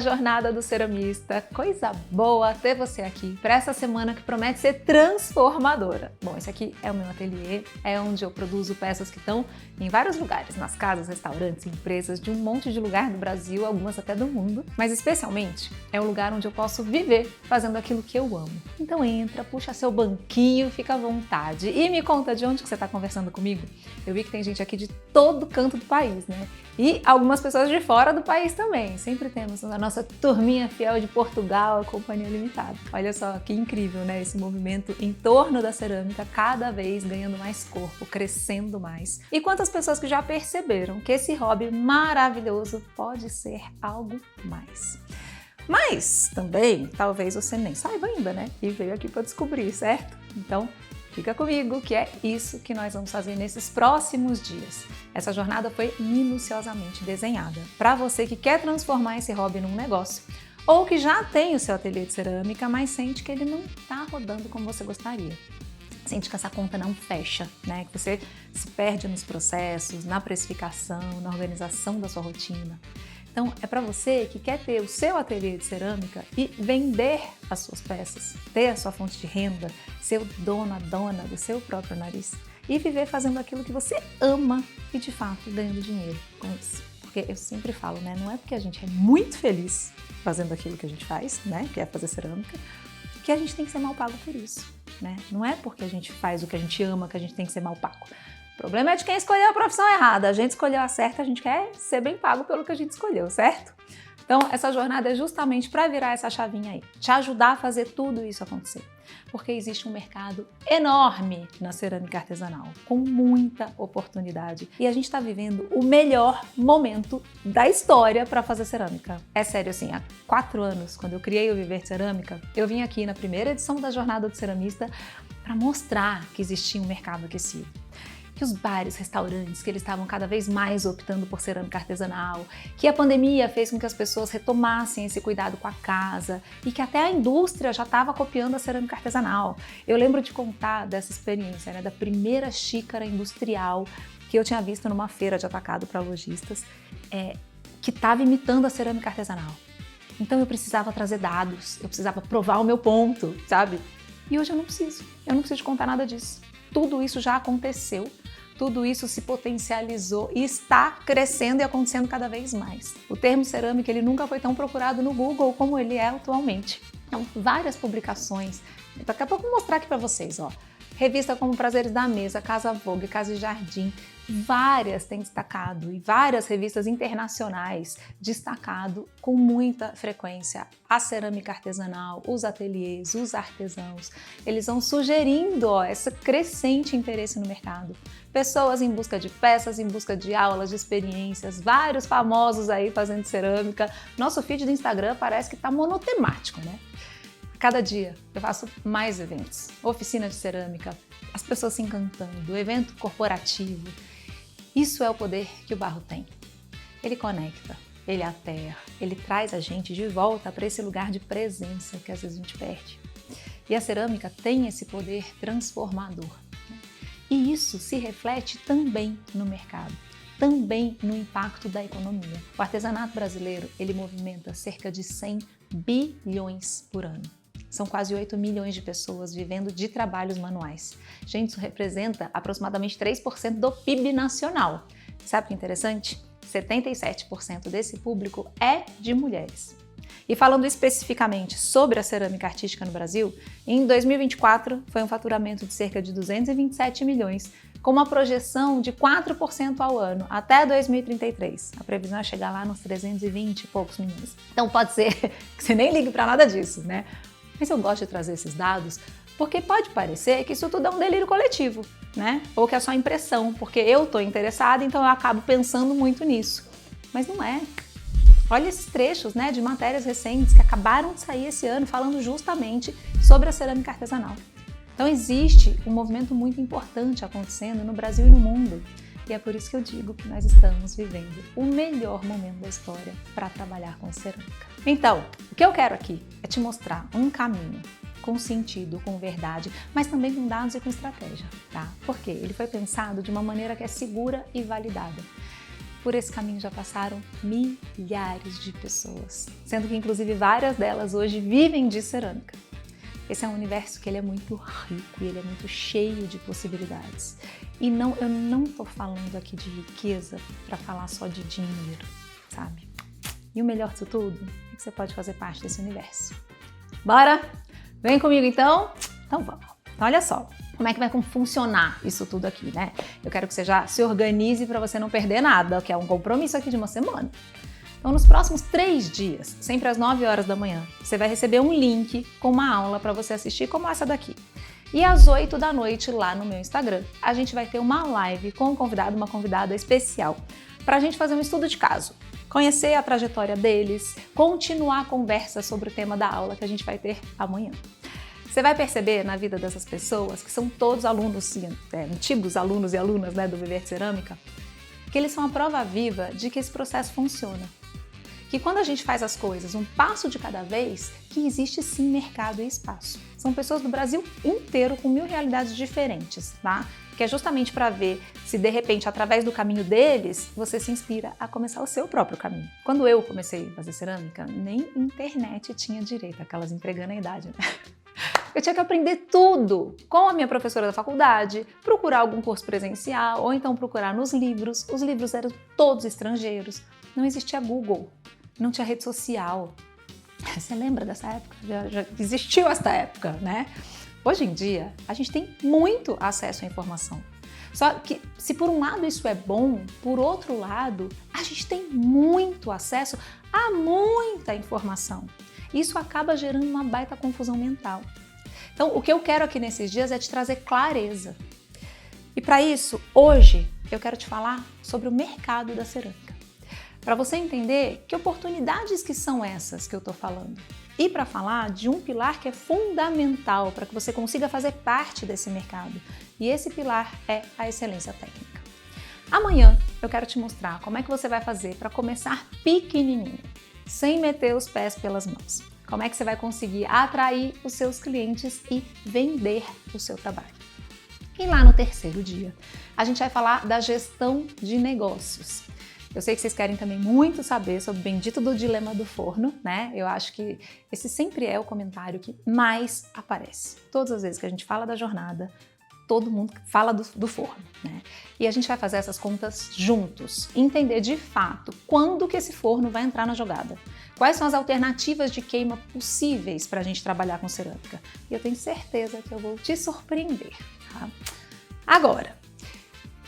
Jornada do Ceramista. Coisa boa ter você aqui para essa semana que promete ser transformadora. Bom, esse aqui é o meu ateliê, é onde eu produzo peças que estão em vários lugares, nas casas, restaurantes, empresas de um monte de lugar do Brasil, algumas até do mundo, mas especialmente é o lugar onde eu posso viver fazendo aquilo que eu amo. Então entra, puxa seu banquinho, fica à vontade e me conta de onde que você está conversando comigo. Eu vi que tem gente aqui de todo canto do país, né? E algumas pessoas de fora do país também. Sempre temos a nossa turminha fiel de Portugal, a Companhia Limitada. Olha só que incrível, né? Esse movimento em torno da cerâmica cada vez ganhando mais corpo, crescendo mais. E quantas pessoas que já perceberam que esse hobby maravilhoso pode ser algo mais. Mas também, talvez você nem saiba ainda, né? E veio aqui para descobrir, certo? Então, fica comigo que é isso que nós vamos fazer nesses próximos dias. Essa jornada foi minuciosamente desenhada para você que quer transformar esse hobby num negócio ou que já tem o seu ateliê de cerâmica, mas sente que ele não está rodando como você gostaria. Sente que essa conta não fecha, né? Que você se perde nos processos, na precificação, na organização da sua rotina. Então, é para você que quer ter o seu ateliê de cerâmica e vender as suas peças, ter a sua fonte de renda, ser o dono, a dona do seu próprio nariz e viver fazendo aquilo que você ama e, de fato, ganhando dinheiro com isso. Porque eu sempre falo, né? Não é porque a gente é muito feliz fazendo aquilo que a gente faz, né? Que é fazer cerâmica, que a gente tem que ser mal pago por isso, né? Não é porque a gente faz o que a gente ama que a gente tem que ser mal pago. O problema é de quem escolheu a profissão errada. A gente escolheu a certa, a gente quer ser bem pago pelo que a gente escolheu, certo? Então, essa jornada é justamente para virar essa chavinha aí, te ajudar a fazer tudo isso acontecer. Porque existe um mercado enorme na cerâmica artesanal, com muita oportunidade. E a gente está vivendo o melhor momento da história para fazer cerâmica. É sério, assim, há 4 anos, quando eu criei o Viver de Cerâmica, eu vim aqui na primeira edição da Jornada do Ceramista para mostrar que existia um mercado aquecido. Que os bares, restaurantes, que eles estavam cada vez mais optando por cerâmica artesanal, que a pandemia fez com que as pessoas retomassem esse cuidado com a casa e que até a indústria já estava copiando a cerâmica artesanal. Eu lembro de contar dessa experiência, né, da primeira xícara industrial que eu tinha visto numa feira de atacado para lojistas, que estava imitando a cerâmica artesanal. Então eu precisava trazer dados, eu precisava provar o meu ponto, sabe? E hoje eu não preciso de contar nada disso. Tudo isso já aconteceu. Tudo isso se potencializou e está crescendo e acontecendo cada vez mais. O termo cerâmica ele nunca foi tão procurado no Google como ele é atualmente. Então, várias publicações. Daqui a pouco eu vou mostrar aqui para vocês, ó. Revista como Prazeres da Mesa, Casa Vogue, Casa e Jardim, várias têm destacado e várias revistas internacionais destacado com muita frequência a cerâmica artesanal, os ateliês, os artesãos. Eles vão sugerindo esse crescente interesse no mercado. Pessoas em busca de peças, em busca de aulas, de experiências, vários famosos aí fazendo cerâmica. Nosso feed do Instagram parece que está monotemático, né? Cada dia eu faço mais eventos, oficina de cerâmica, as pessoas se encantando, evento corporativo. Isso é o poder que o barro tem. Ele conecta, ele aterra, ele traz a gente de volta para esse lugar de presença que às vezes a gente perde. E a cerâmica tem esse poder transformador. E isso se reflete também no mercado, também no impacto da economia. O artesanato brasileiro, ele movimenta cerca de 100 bilhões por ano. São quase 8 milhões de pessoas vivendo de trabalhos manuais. Gente, isso representa aproximadamente 3% do PIB nacional. Sabe o que é interessante? 77% desse público é de mulheres. E falando especificamente sobre a cerâmica artística no Brasil, em 2024 foi um faturamento de cerca de 227 milhões, com uma projeção de 4% ao ano até 2033. A previsão é chegar lá nos 320 e poucos milhões. Então pode ser que você nem ligue para nada disso, né? Mas eu gosto de trazer esses dados porque pode parecer que isso tudo é um delírio coletivo, né? Ou que é só impressão, porque eu estou interessada, então eu acabo pensando muito nisso. Mas não é. Olha esses trechos, né, de matérias recentes que acabaram de sair esse ano falando justamente sobre a cerâmica artesanal. Então existe um movimento muito importante acontecendo no Brasil e no mundo. E é por isso que eu digo que nós estamos vivendo o melhor momento da história para trabalhar com cerâmica. Então, o que eu quero aqui é te mostrar um caminho com sentido, com verdade, mas também com dados e com estratégia, tá? Porque ele foi pensado de uma maneira que é segura e validada. por esse caminho já passaram milhares de pessoas, sendo que inclusive várias delas hoje vivem de cerâmica. Esse é um universo que ele é muito rico e ele é muito cheio de possibilidades. E eu não estou falando aqui de riqueza para falar só de dinheiro, sabe? E o melhor disso tudo é que você pode fazer parte desse universo. Bora? Vem comigo então? Então vamos. Olha só, como é que vai funcionar isso tudo aqui, né? Eu quero que você já se organize para você não perder nada, que é um compromisso aqui de uma semana. Então, nos próximos 3 dias, sempre às 9 horas da manhã, você vai receber um link com uma aula para você assistir como essa daqui. E às 8 da noite, lá no meu Instagram, a gente vai ter uma live com um convidado, uma convidada especial, para a gente fazer um estudo de caso, conhecer a trajetória deles, continuar a conversa sobre o tema da aula que a gente vai ter amanhã. Você vai perceber na vida dessas pessoas, que são todos alunos, antigos alunos e alunas, né, do Viver de Cerâmica, que eles são a prova viva de que esse processo funciona. Que quando a gente faz as coisas um passo de cada vez, que existe sim mercado e espaço. São pessoas do Brasil inteiro com 1000 realidades diferentes, tá? Que é justamente para ver se de repente, através do caminho deles, você se inspira a começar o seu próprio caminho. Quando eu comecei a fazer cerâmica, nem internet tinha direito, aquelas entregando a idade, né? Eu tinha que aprender tudo com a minha professora da faculdade, procurar algum curso presencial ou então procurar nos livros. Os livros eram todos estrangeiros, não existia Google, não tinha rede social. Você lembra dessa época? Já existiu essa época, né? Hoje em dia, a gente tem muito acesso à informação. Só que, se por um lado isso é bom, por outro lado, a gente tem muito acesso a muita informação. Isso acaba gerando uma baita confusão mental. Então, o que eu quero aqui nesses dias é te trazer clareza. E para isso, hoje, eu quero te falar sobre o mercado da cerâmica. Para você entender que oportunidades que são essas que eu estou falando. E para falar de um pilar que é fundamental para que você consiga fazer parte desse mercado. E esse pilar é a excelência técnica. Amanhã eu quero te mostrar como é que você vai fazer para começar pequenininho, sem meter os pés pelas mãos. Como é que você vai conseguir atrair os seus clientes e vender o seu trabalho. E lá no terceiro dia, a gente vai falar da gestão de negócios. Eu sei que vocês querem também muito saber sobre o bendito do dilema do forno, né? Eu acho que esse sempre é o comentário que mais aparece. Todas as vezes que a gente fala da jornada, todo mundo fala do forno, né? E a gente vai fazer essas contas juntos, entender de fato quando que esse forno vai entrar na jogada. Quais são as alternativas de queima possíveis para a gente trabalhar com cerâmica? E eu tenho certeza que eu vou te surpreender, tá? Agora,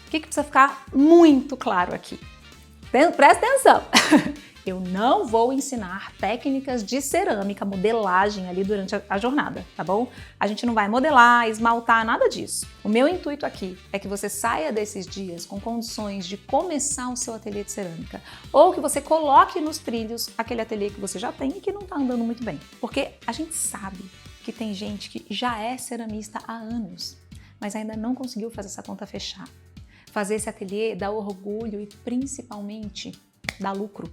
o que precisa ficar muito claro aqui? Presta atenção! Eu não vou ensinar técnicas de cerâmica, modelagem ali durante a jornada, tá bom? A gente não vai modelar, esmaltar, nada disso. O meu intuito aqui é que você saia desses dias com condições de começar o seu ateliê de cerâmica ou que você coloque nos trilhos aquele ateliê que você já tem e que não tá andando muito bem. Porque a gente sabe que tem gente que já é ceramista há anos, mas ainda não conseguiu fazer essa conta fechar. Fazer esse ateliê dá orgulho e principalmente dá lucro.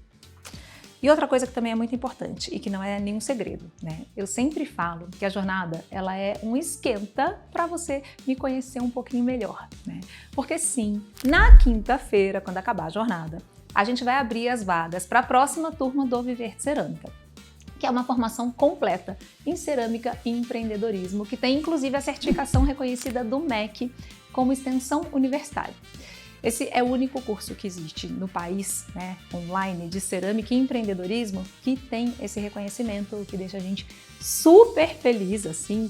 E outra coisa que também é muito importante e que não é nenhum segredo, né? Eu sempre falo que a jornada ela é um esquenta para você me conhecer um pouquinho melhor, né? Porque sim, na quinta-feira, quando acabar a jornada, a gente vai abrir as vagas para a próxima turma do Viver de Cerâmica, que é uma formação completa em cerâmica e empreendedorismo, que tem inclusive a certificação reconhecida do MEC como extensão universitária. Esse é o único curso que existe no país, né, online, de cerâmica e empreendedorismo, que tem esse reconhecimento, o que deixa a gente super feliz, assim,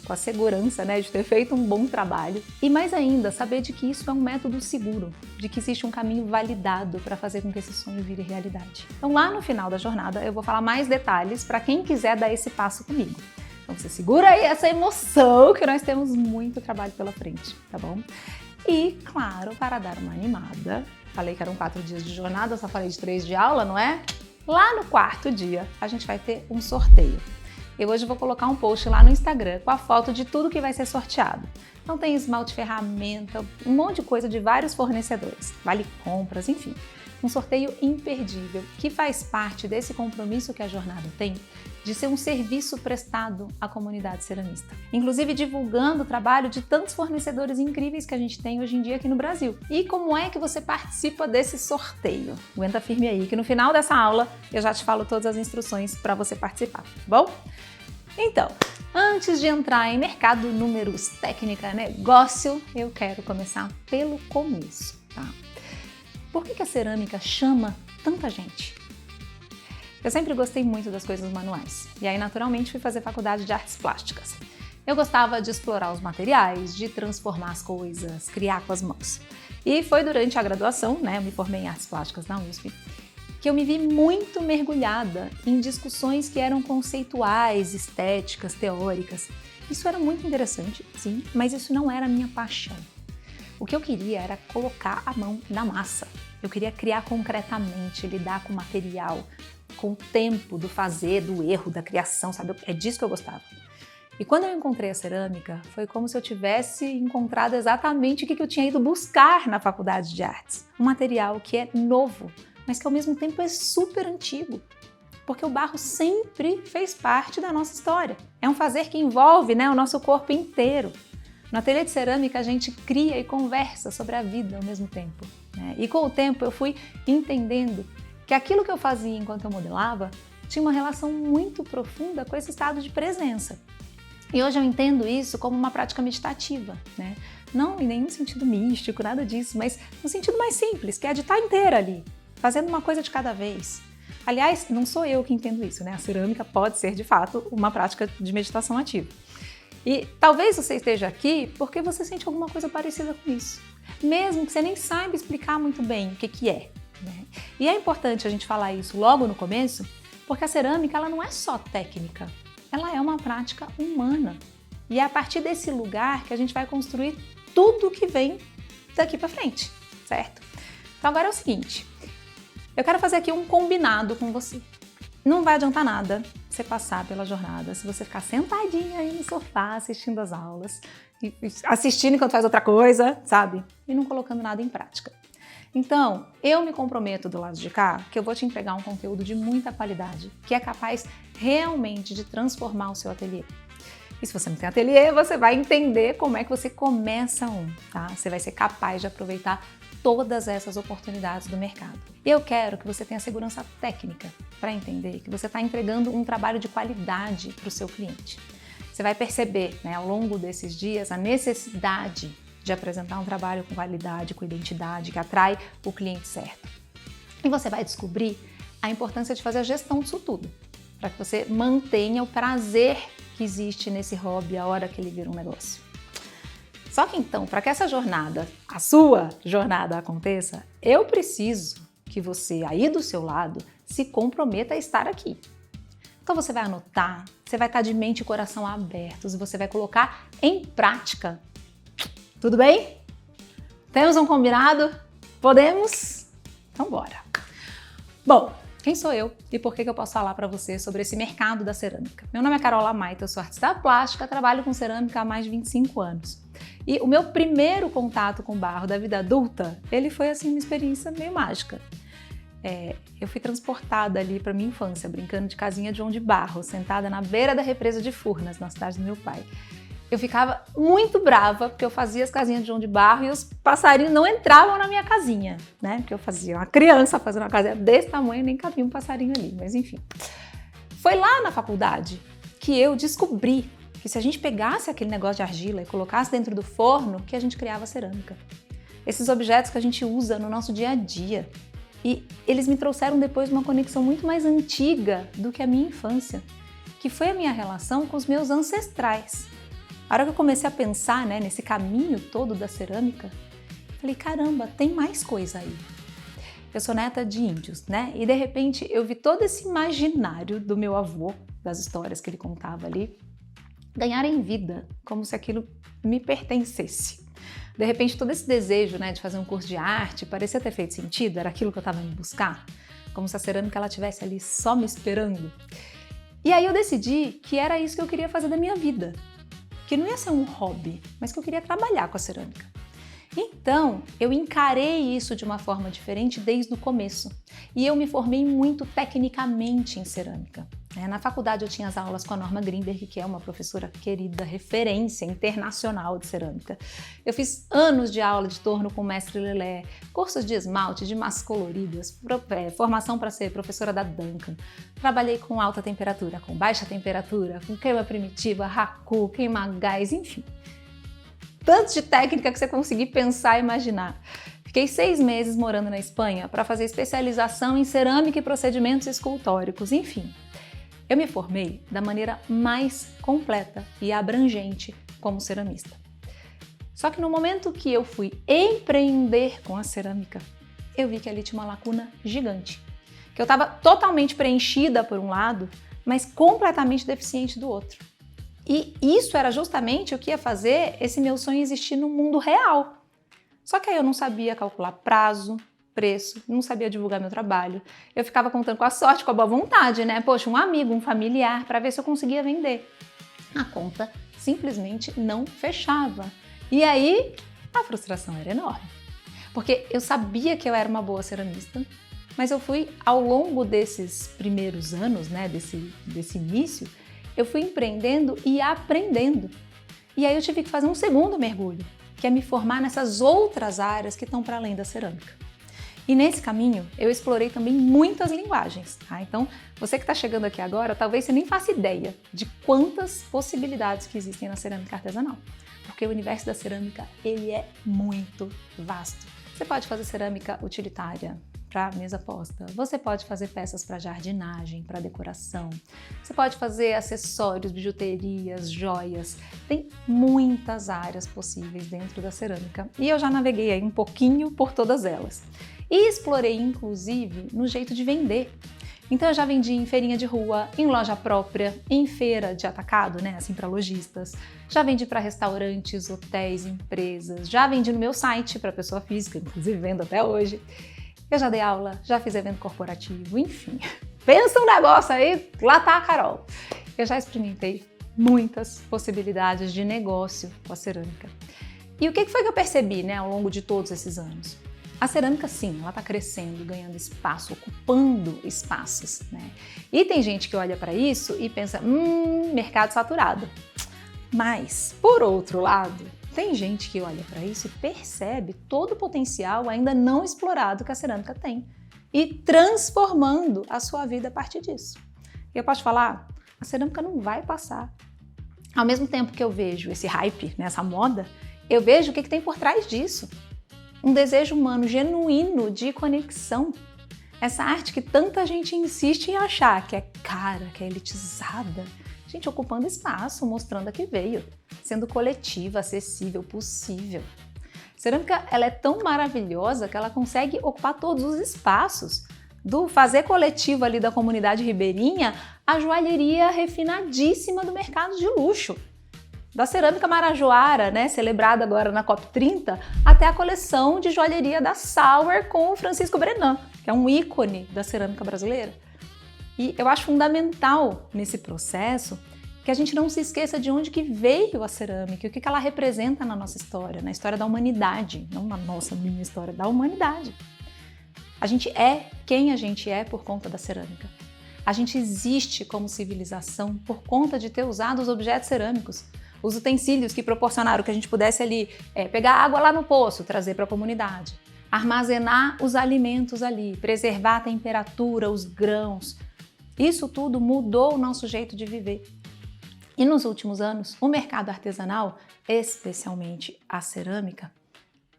com a segurança, né, de ter feito um bom trabalho. E mais ainda, saber de que isso é um método seguro, de que existe um caminho validado para fazer com que esse sonho vire realidade. Então, lá no final da jornada, eu vou falar mais detalhes para quem quiser dar esse passo comigo. Então, você segura aí essa emoção, que nós temos muito trabalho pela frente, tá bom? E, claro, para dar uma animada, falei que eram 4 dias de jornada, só falei de 3 de aula, não é? Lá no 4º dia, a gente vai ter um sorteio. Eu hoje vou colocar um post lá no Instagram com a foto de tudo que vai ser sorteado. Então tem esmalte, ferramenta, um monte de coisa de vários fornecedores, vale compras, enfim. um sorteio imperdível que faz parte desse compromisso que a jornada tem de ser um serviço prestado à comunidade ceramista. Inclusive divulgando o trabalho de tantos fornecedores incríveis que a gente tem hoje em dia aqui no Brasil. E como é que você participa desse sorteio? Aguenta firme aí que no final dessa aula eu já te falo todas as instruções para você participar, tá bom? Então, antes de entrar em mercado, números, técnica, negócio, eu quero começar pelo começo, tá? Por que a cerâmica chama tanta gente? Eu sempre gostei muito das coisas manuais, e aí naturalmente fui fazer faculdade de artes plásticas. Eu gostava de explorar os materiais, de transformar as coisas, criar com as mãos. E foi durante a graduação, eu me formei em artes plásticas na USP, que eu me vi muito mergulhada em discussões que eram conceituais, estéticas, teóricas. Isso era muito interessante, sim, mas isso não era a minha paixão. O que eu queria era colocar a mão na massa. Eu queria criar concretamente, lidar com o material, com o tempo do fazer, do erro, da criação, sabe? É disso que eu gostava. E quando eu encontrei a cerâmica, foi como se eu tivesse encontrado exatamente o que eu tinha ido buscar na faculdade de artes. Um material que é novo, mas que ao mesmo tempo é super antigo, porque o barro sempre fez parte da nossa história. É um fazer que envolve o nosso corpo inteiro. No ateliê de cerâmica a gente cria e conversa sobre a vida ao mesmo tempo. E com o tempo eu fui entendendo que aquilo que eu fazia enquanto eu modelava tinha uma relação muito profunda com esse estado de presença. E hoje eu entendo isso como uma prática meditativa, Não em nenhum sentido místico, nada disso, mas no sentido mais simples, que é de estar inteira ali, fazendo uma coisa de cada vez. Aliás, não sou eu que entendo isso, A cerâmica pode ser, de fato, uma prática de meditação ativa. E talvez você esteja aqui porque você sente alguma coisa parecida com isso, mesmo que você nem saiba explicar muito bem o que é. E é importante a gente falar isso logo no começo, porque a cerâmica ela não é só técnica, ela é uma prática humana. E é a partir desse lugar que a gente vai construir tudo que vem daqui para frente, certo? Então agora é o seguinte, eu quero fazer aqui um combinado com você. Não vai adiantar nada você passar pela jornada se você ficar sentadinha aí no sofá assistindo as aulas, assistindo enquanto faz outra coisa, sabe? E não colocando nada em prática. Então, eu me comprometo do lado de cá que eu vou te entregar um conteúdo de muita qualidade, que é capaz realmente de transformar o seu ateliê. E se você não tem ateliê, você vai entender como é que você começa um, tá? Você vai ser capaz de aproveitar todas essas oportunidades do mercado. Eu quero que você tenha segurança técnica para entender que você está entregando um trabalho de qualidade para o seu cliente. Você vai perceber, ao longo desses dias, a necessidade de apresentar um trabalho com qualidade, com identidade, que atrai o cliente certo. E você vai descobrir a importância de fazer a gestão disso tudo, para que você mantenha o prazer que existe nesse hobby a hora que ele vira um negócio. Só que então, para que essa jornada, a sua jornada aconteça, eu preciso que você aí do seu lado se comprometa a estar aqui. Então você vai anotar, você vai estar de mente e coração abertos e você vai colocar em prática. Tudo bem? Temos um combinado? Podemos? Então bora! Bom, quem sou eu e por que eu posso falar para você sobre esse mercado da cerâmica? Meu nome é Carola Maita, eu sou artista plástica, trabalho com cerâmica há mais de 25 anos. E o meu primeiro contato com barro da vida adulta, ele foi assim uma experiência meio mágica. Eu fui transportada ali para minha infância, brincando de casinha de João de Barro, sentada na beira da represa de Furnas, na cidade do meu pai. Eu ficava muito brava porque eu fazia as casinhas de João de Barro e os passarinhos não entravam na minha casinha, Porque eu fazia uma criança fazendo uma casinha desse tamanho, nem cabia um passarinho ali, mas enfim. Foi lá na faculdade que eu descobri que se a gente pegasse aquele negócio de argila e colocasse dentro do forno, que a gente criava cerâmica. Esses objetos que a gente usa no nosso dia a dia. E eles me trouxeram depois uma conexão muito mais antiga do que a minha infância, que foi a minha relação com os meus ancestrais. A hora que eu comecei a pensar nesse caminho todo da cerâmica, falei, caramba, tem mais coisa aí. Eu sou neta de índios, E de repente eu vi todo esse imaginário do meu avô, das histórias que ele contava ali, ganharem vida, como se aquilo me pertencesse. De repente todo esse desejo de fazer um curso de arte parecia ter feito sentido, era aquilo que eu estava indo buscar, como se a cerâmica ela estivesse ali só me esperando. E aí eu decidi que era isso que eu queria fazer da minha vida. Que não ia ser um hobby, mas que eu queria trabalhar com a cerâmica. Então, eu encarei isso de uma forma diferente desde o começo. E eu me formei muito tecnicamente em cerâmica. Na faculdade eu tinha as aulas com a Norma Grimberg, que é uma professora querida, referência internacional de cerâmica. Eu fiz anos de aula de torno com o mestre Lelé, cursos de esmalte, de massas coloridas, formação para ser professora da Duncan. Trabalhei com alta temperatura, com baixa temperatura, com queima primitiva, raku, queima-gás, enfim. Tanto de técnica que você conseguir pensar e imaginar. Fiquei 6 meses morando na Espanha para fazer especialização em cerâmica e procedimentos escultóricos, enfim. Eu me formei da maneira mais completa e abrangente como ceramista. Só que no momento que eu fui empreender com a cerâmica, eu vi que ali tinha uma lacuna gigante. Que eu estava totalmente preenchida por um lado, mas completamente deficiente do outro. E isso era justamente o que ia fazer esse meu sonho existir no mundo real. Só que aí eu não sabia calcular prazo, preço, não sabia divulgar meu trabalho. Eu ficava contando com a sorte, com a boa vontade, né? Poxa, um amigo, um familiar, para ver se eu conseguia vender. A conta simplesmente não fechava. E aí, a frustração era enorme. Porque eu sabia que eu era uma boa ceramista, mas eu fui, ao longo desses primeiros anos, né, desse início, eu fui empreendendo e aprendendo. E aí eu tive que fazer um segundo mergulho, que é me formar nessas outras áreas que estão para além da cerâmica. E nesse caminho, eu explorei também muitas linguagens, tá? Então, você que está chegando aqui agora, talvez você nem faça ideia de quantas possibilidades que existem na cerâmica artesanal. Porque o universo da cerâmica, ele é muito vasto. Você pode fazer cerâmica utilitária para mesa posta, você pode fazer peças para jardinagem, para decoração, você pode fazer acessórios, bijuterias, joias, tem muitas áreas possíveis dentro da cerâmica. E eu já naveguei aí um pouquinho por todas elas. E explorei, inclusive, no jeito de vender. Então eu já vendi em feirinha de rua, em loja própria, em feira de atacado, né, assim para lojistas. Já vendi para restaurantes, hotéis, empresas. Já vendi no meu site para pessoa física, inclusive vendo até hoje. Eu já dei aula, já fiz evento corporativo, enfim. Pensa um negócio aí, lá tá a Carol. Eu já experimentei muitas possibilidades de negócio com a cerâmica. E o que foi que eu percebi, né, ao longo de todos esses anos? A cerâmica, sim, ela está crescendo, ganhando espaço, ocupando espaços, né? E tem gente que olha para isso e pensa, mercado saturado. Mas, por outro lado, tem gente que olha para isso e percebe todo o potencial ainda não explorado que a cerâmica tem e transformando a sua vida a partir disso. E eu posso falar, a cerâmica não vai passar. Ao mesmo tempo que eu vejo esse hype, né, essa moda, eu vejo o que tem por trás disso. Um desejo humano genuíno de conexão. Essa arte que tanta gente insiste em achar que é cara, que é elitizada. Gente, ocupando espaço, mostrando a que veio, sendo coletiva, acessível, possível. Cerâmica, ela é tão maravilhosa que ela consegue ocupar todos os espaços. Do fazer coletivo ali da comunidade ribeirinha, à joalheria refinadíssima do mercado de luxo. Da cerâmica marajoara, né, celebrada agora na COP30, até a coleção de joalheria da Sauer com o Francisco Brenan, que é um ícone da cerâmica brasileira. E eu acho fundamental nesse processo que a gente não se esqueça de onde que veio a cerâmica e o que ela representa na nossa história, na história da humanidade, não na nossa, minha história, da humanidade. A gente é quem a gente é por conta da cerâmica. A gente existe como civilização por conta de ter usado os objetos cerâmicos, os utensílios que proporcionaram que a gente pudesse ali pegar água lá no poço, trazer para a comunidade, armazenar os alimentos ali, preservar a temperatura, os grãos. Isso tudo mudou o nosso jeito de viver. E nos últimos anos, o mercado artesanal, especialmente a cerâmica,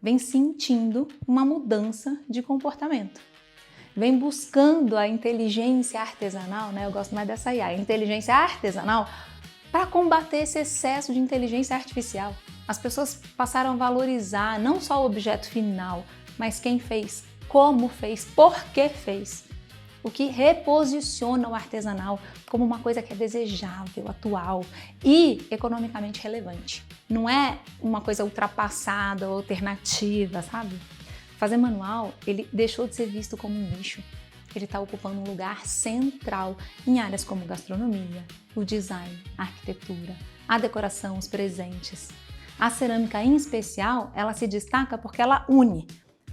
vem sentindo uma mudança de comportamento. Vem buscando a inteligência artesanal, né? Eu gosto mais dessa IA, a inteligência artesanal, para combater esse excesso de inteligência artificial. As pessoas passaram a valorizar não só o objeto final, mas quem fez, como fez, por que fez. O que reposiciona o artesanal como uma coisa que é desejável, atual e economicamente relevante. Não é uma coisa ultrapassada ou alternativa, sabe? Fazer manual, ele deixou de ser visto como um nicho. Ele está ocupando um lugar central em áreas como gastronomia, o design, a arquitetura, a decoração, os presentes. A cerâmica, em especial, ela se destaca porque ela une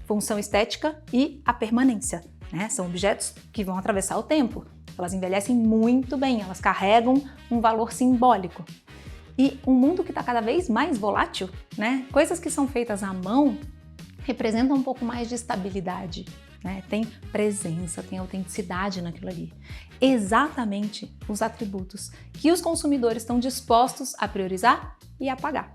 função estética e a permanência, né? São objetos que vão atravessar o tempo. Elas envelhecem muito bem, elas carregam um valor simbólico. E um mundo que está cada vez mais volátil, né? Coisas que são feitas à mão representam um pouco mais de estabilidade, né? Tem presença, tem autenticidade naquilo ali. Exatamente os atributos que os consumidores estão dispostos a priorizar e a pagar.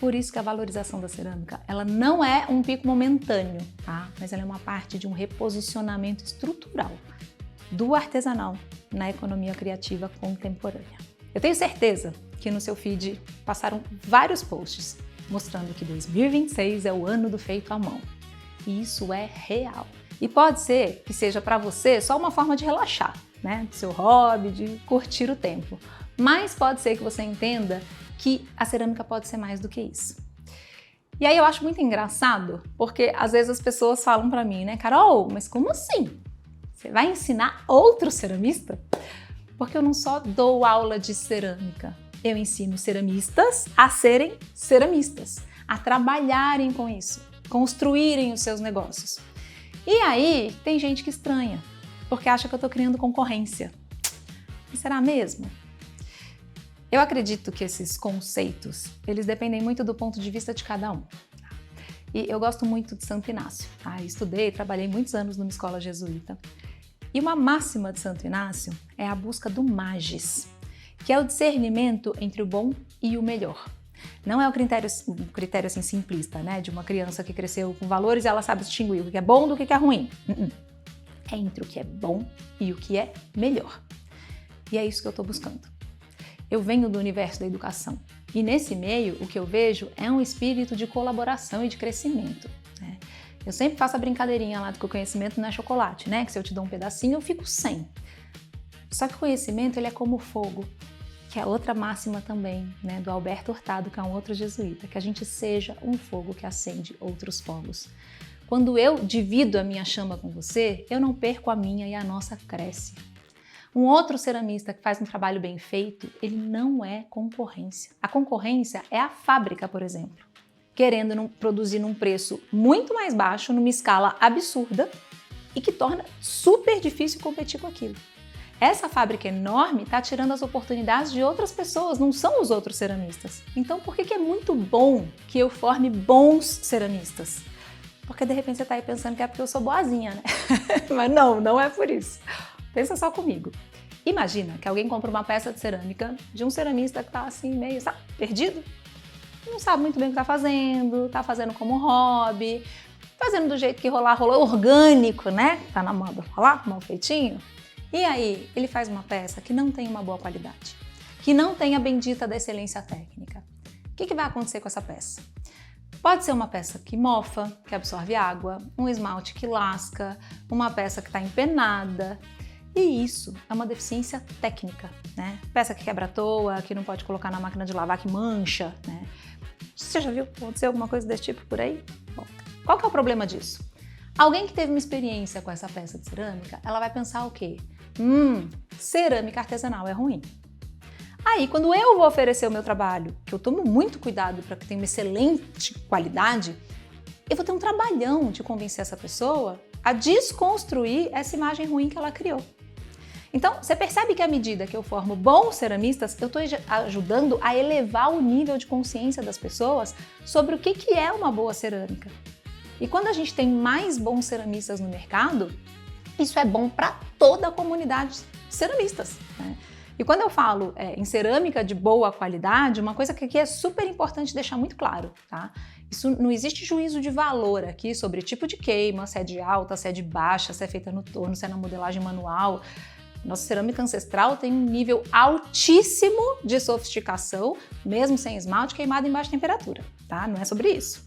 Por isso que a valorização da cerâmica, ela não é um pico momentâneo, tá? Mas ela é uma parte de um reposicionamento estrutural do artesanal na economia criativa contemporânea. Eu tenho certeza que no seu feed passaram vários posts mostrando que 2026 é o ano do feito à mão. E isso é real. E pode ser que seja para você só uma forma de relaxar, né? Do seu hobby, de curtir o tempo. Mas pode ser que você entenda que a cerâmica pode ser mais do que isso. E aí eu acho muito engraçado, porque às vezes as pessoas falam para mim, né, Carol, mas como assim? Você vai ensinar outro ceramista? Porque eu não só dou aula de cerâmica, eu ensino ceramistas a serem ceramistas, a trabalharem com isso, construírem os seus negócios. E aí tem gente que estranha, porque acha que eu estou criando concorrência. E será mesmo? Eu acredito que esses conceitos, eles dependem muito do ponto de vista de cada um. E eu gosto muito de Santo Inácio, tá? Estudei, trabalhei muitos anos numa escola jesuíta. E uma máxima de Santo Inácio é a busca do magis, que é o discernimento entre o bom e o melhor. Não é um critério assim simplista, né? De uma criança que cresceu com valores e ela sabe distinguir o que é bom do que é ruim. É entre o que é bom e o que é melhor. E é isso que eu estou buscando. Eu venho do universo da educação e nesse meio o que eu vejo é um espírito de colaboração e de crescimento, né? Eu sempre faço a brincadeirinha lá do que o conhecimento não é chocolate, né? Que se eu te dou um pedacinho eu fico sem. Só que o conhecimento ele é como fogo, que é outra máxima também, né? Do Alberto Hurtado, que é um outro jesuíta, que a gente seja um fogo que acende outros fogos. Quando eu divido a minha chama com você, eu não perco a minha e a nossa cresce. Um outro ceramista que faz um trabalho bem feito, ele não é concorrência. A concorrência é a fábrica, por exemplo, querendo produzir num preço muito mais baixo, numa escala absurda e que torna super difícil competir com aquilo. Essa fábrica enorme está tirando as oportunidades de outras pessoas, não são os outros ceramistas. Então por que é muito bom que eu forme bons ceramistas? Porque de repente você está aí pensando que é porque eu sou boazinha, né? Mas não é por isso. Pensa só comigo. Imagina que alguém compra uma peça de cerâmica de um ceramista que está assim meio, sabe, perdido. Não sabe muito bem o que está fazendo como hobby, fazendo do jeito que rolou orgânico, né? Tá na moda falar, mal feitinho. E aí, ele faz uma peça que não tem uma boa qualidade, que não tem a bendita da excelência técnica. O que vai acontecer com essa peça? Pode ser uma peça que mofa, que absorve água, um esmalte que lasca, uma peça que está empenada. E isso é uma deficiência técnica, né? Peça que quebra à toa, que não pode colocar na máquina de lavar, que mancha, né? Você já viu acontecer alguma coisa desse tipo por aí? Bom, qual que é o problema disso? Alguém que teve uma experiência com essa peça de cerâmica, ela vai pensar o quê? Cerâmica artesanal é ruim. Aí, quando eu vou oferecer o meu trabalho, que eu tomo muito cuidado para que tenha uma excelente qualidade, eu vou ter um trabalhão de convencer essa pessoa a desconstruir essa imagem ruim que ela criou. Então, você percebe que à medida que eu formo bons ceramistas, eu estou ajudando a elevar o nível de consciência das pessoas sobre o que é uma boa cerâmica. E quando a gente tem mais bons ceramistas no mercado, isso é bom para toda a comunidade de ceramistas, né? E quando eu falo em cerâmica de boa qualidade, uma coisa que aqui é super importante deixar muito claro, tá? Isso não existe juízo de valor aqui sobre tipo de queima, se é de alta, se é de baixa, se é feita no torno, se é na modelagem manual. Nossa cerâmica ancestral tem um nível altíssimo de sofisticação, mesmo sem esmalte, queimado em baixa temperatura, tá? Não é sobre isso.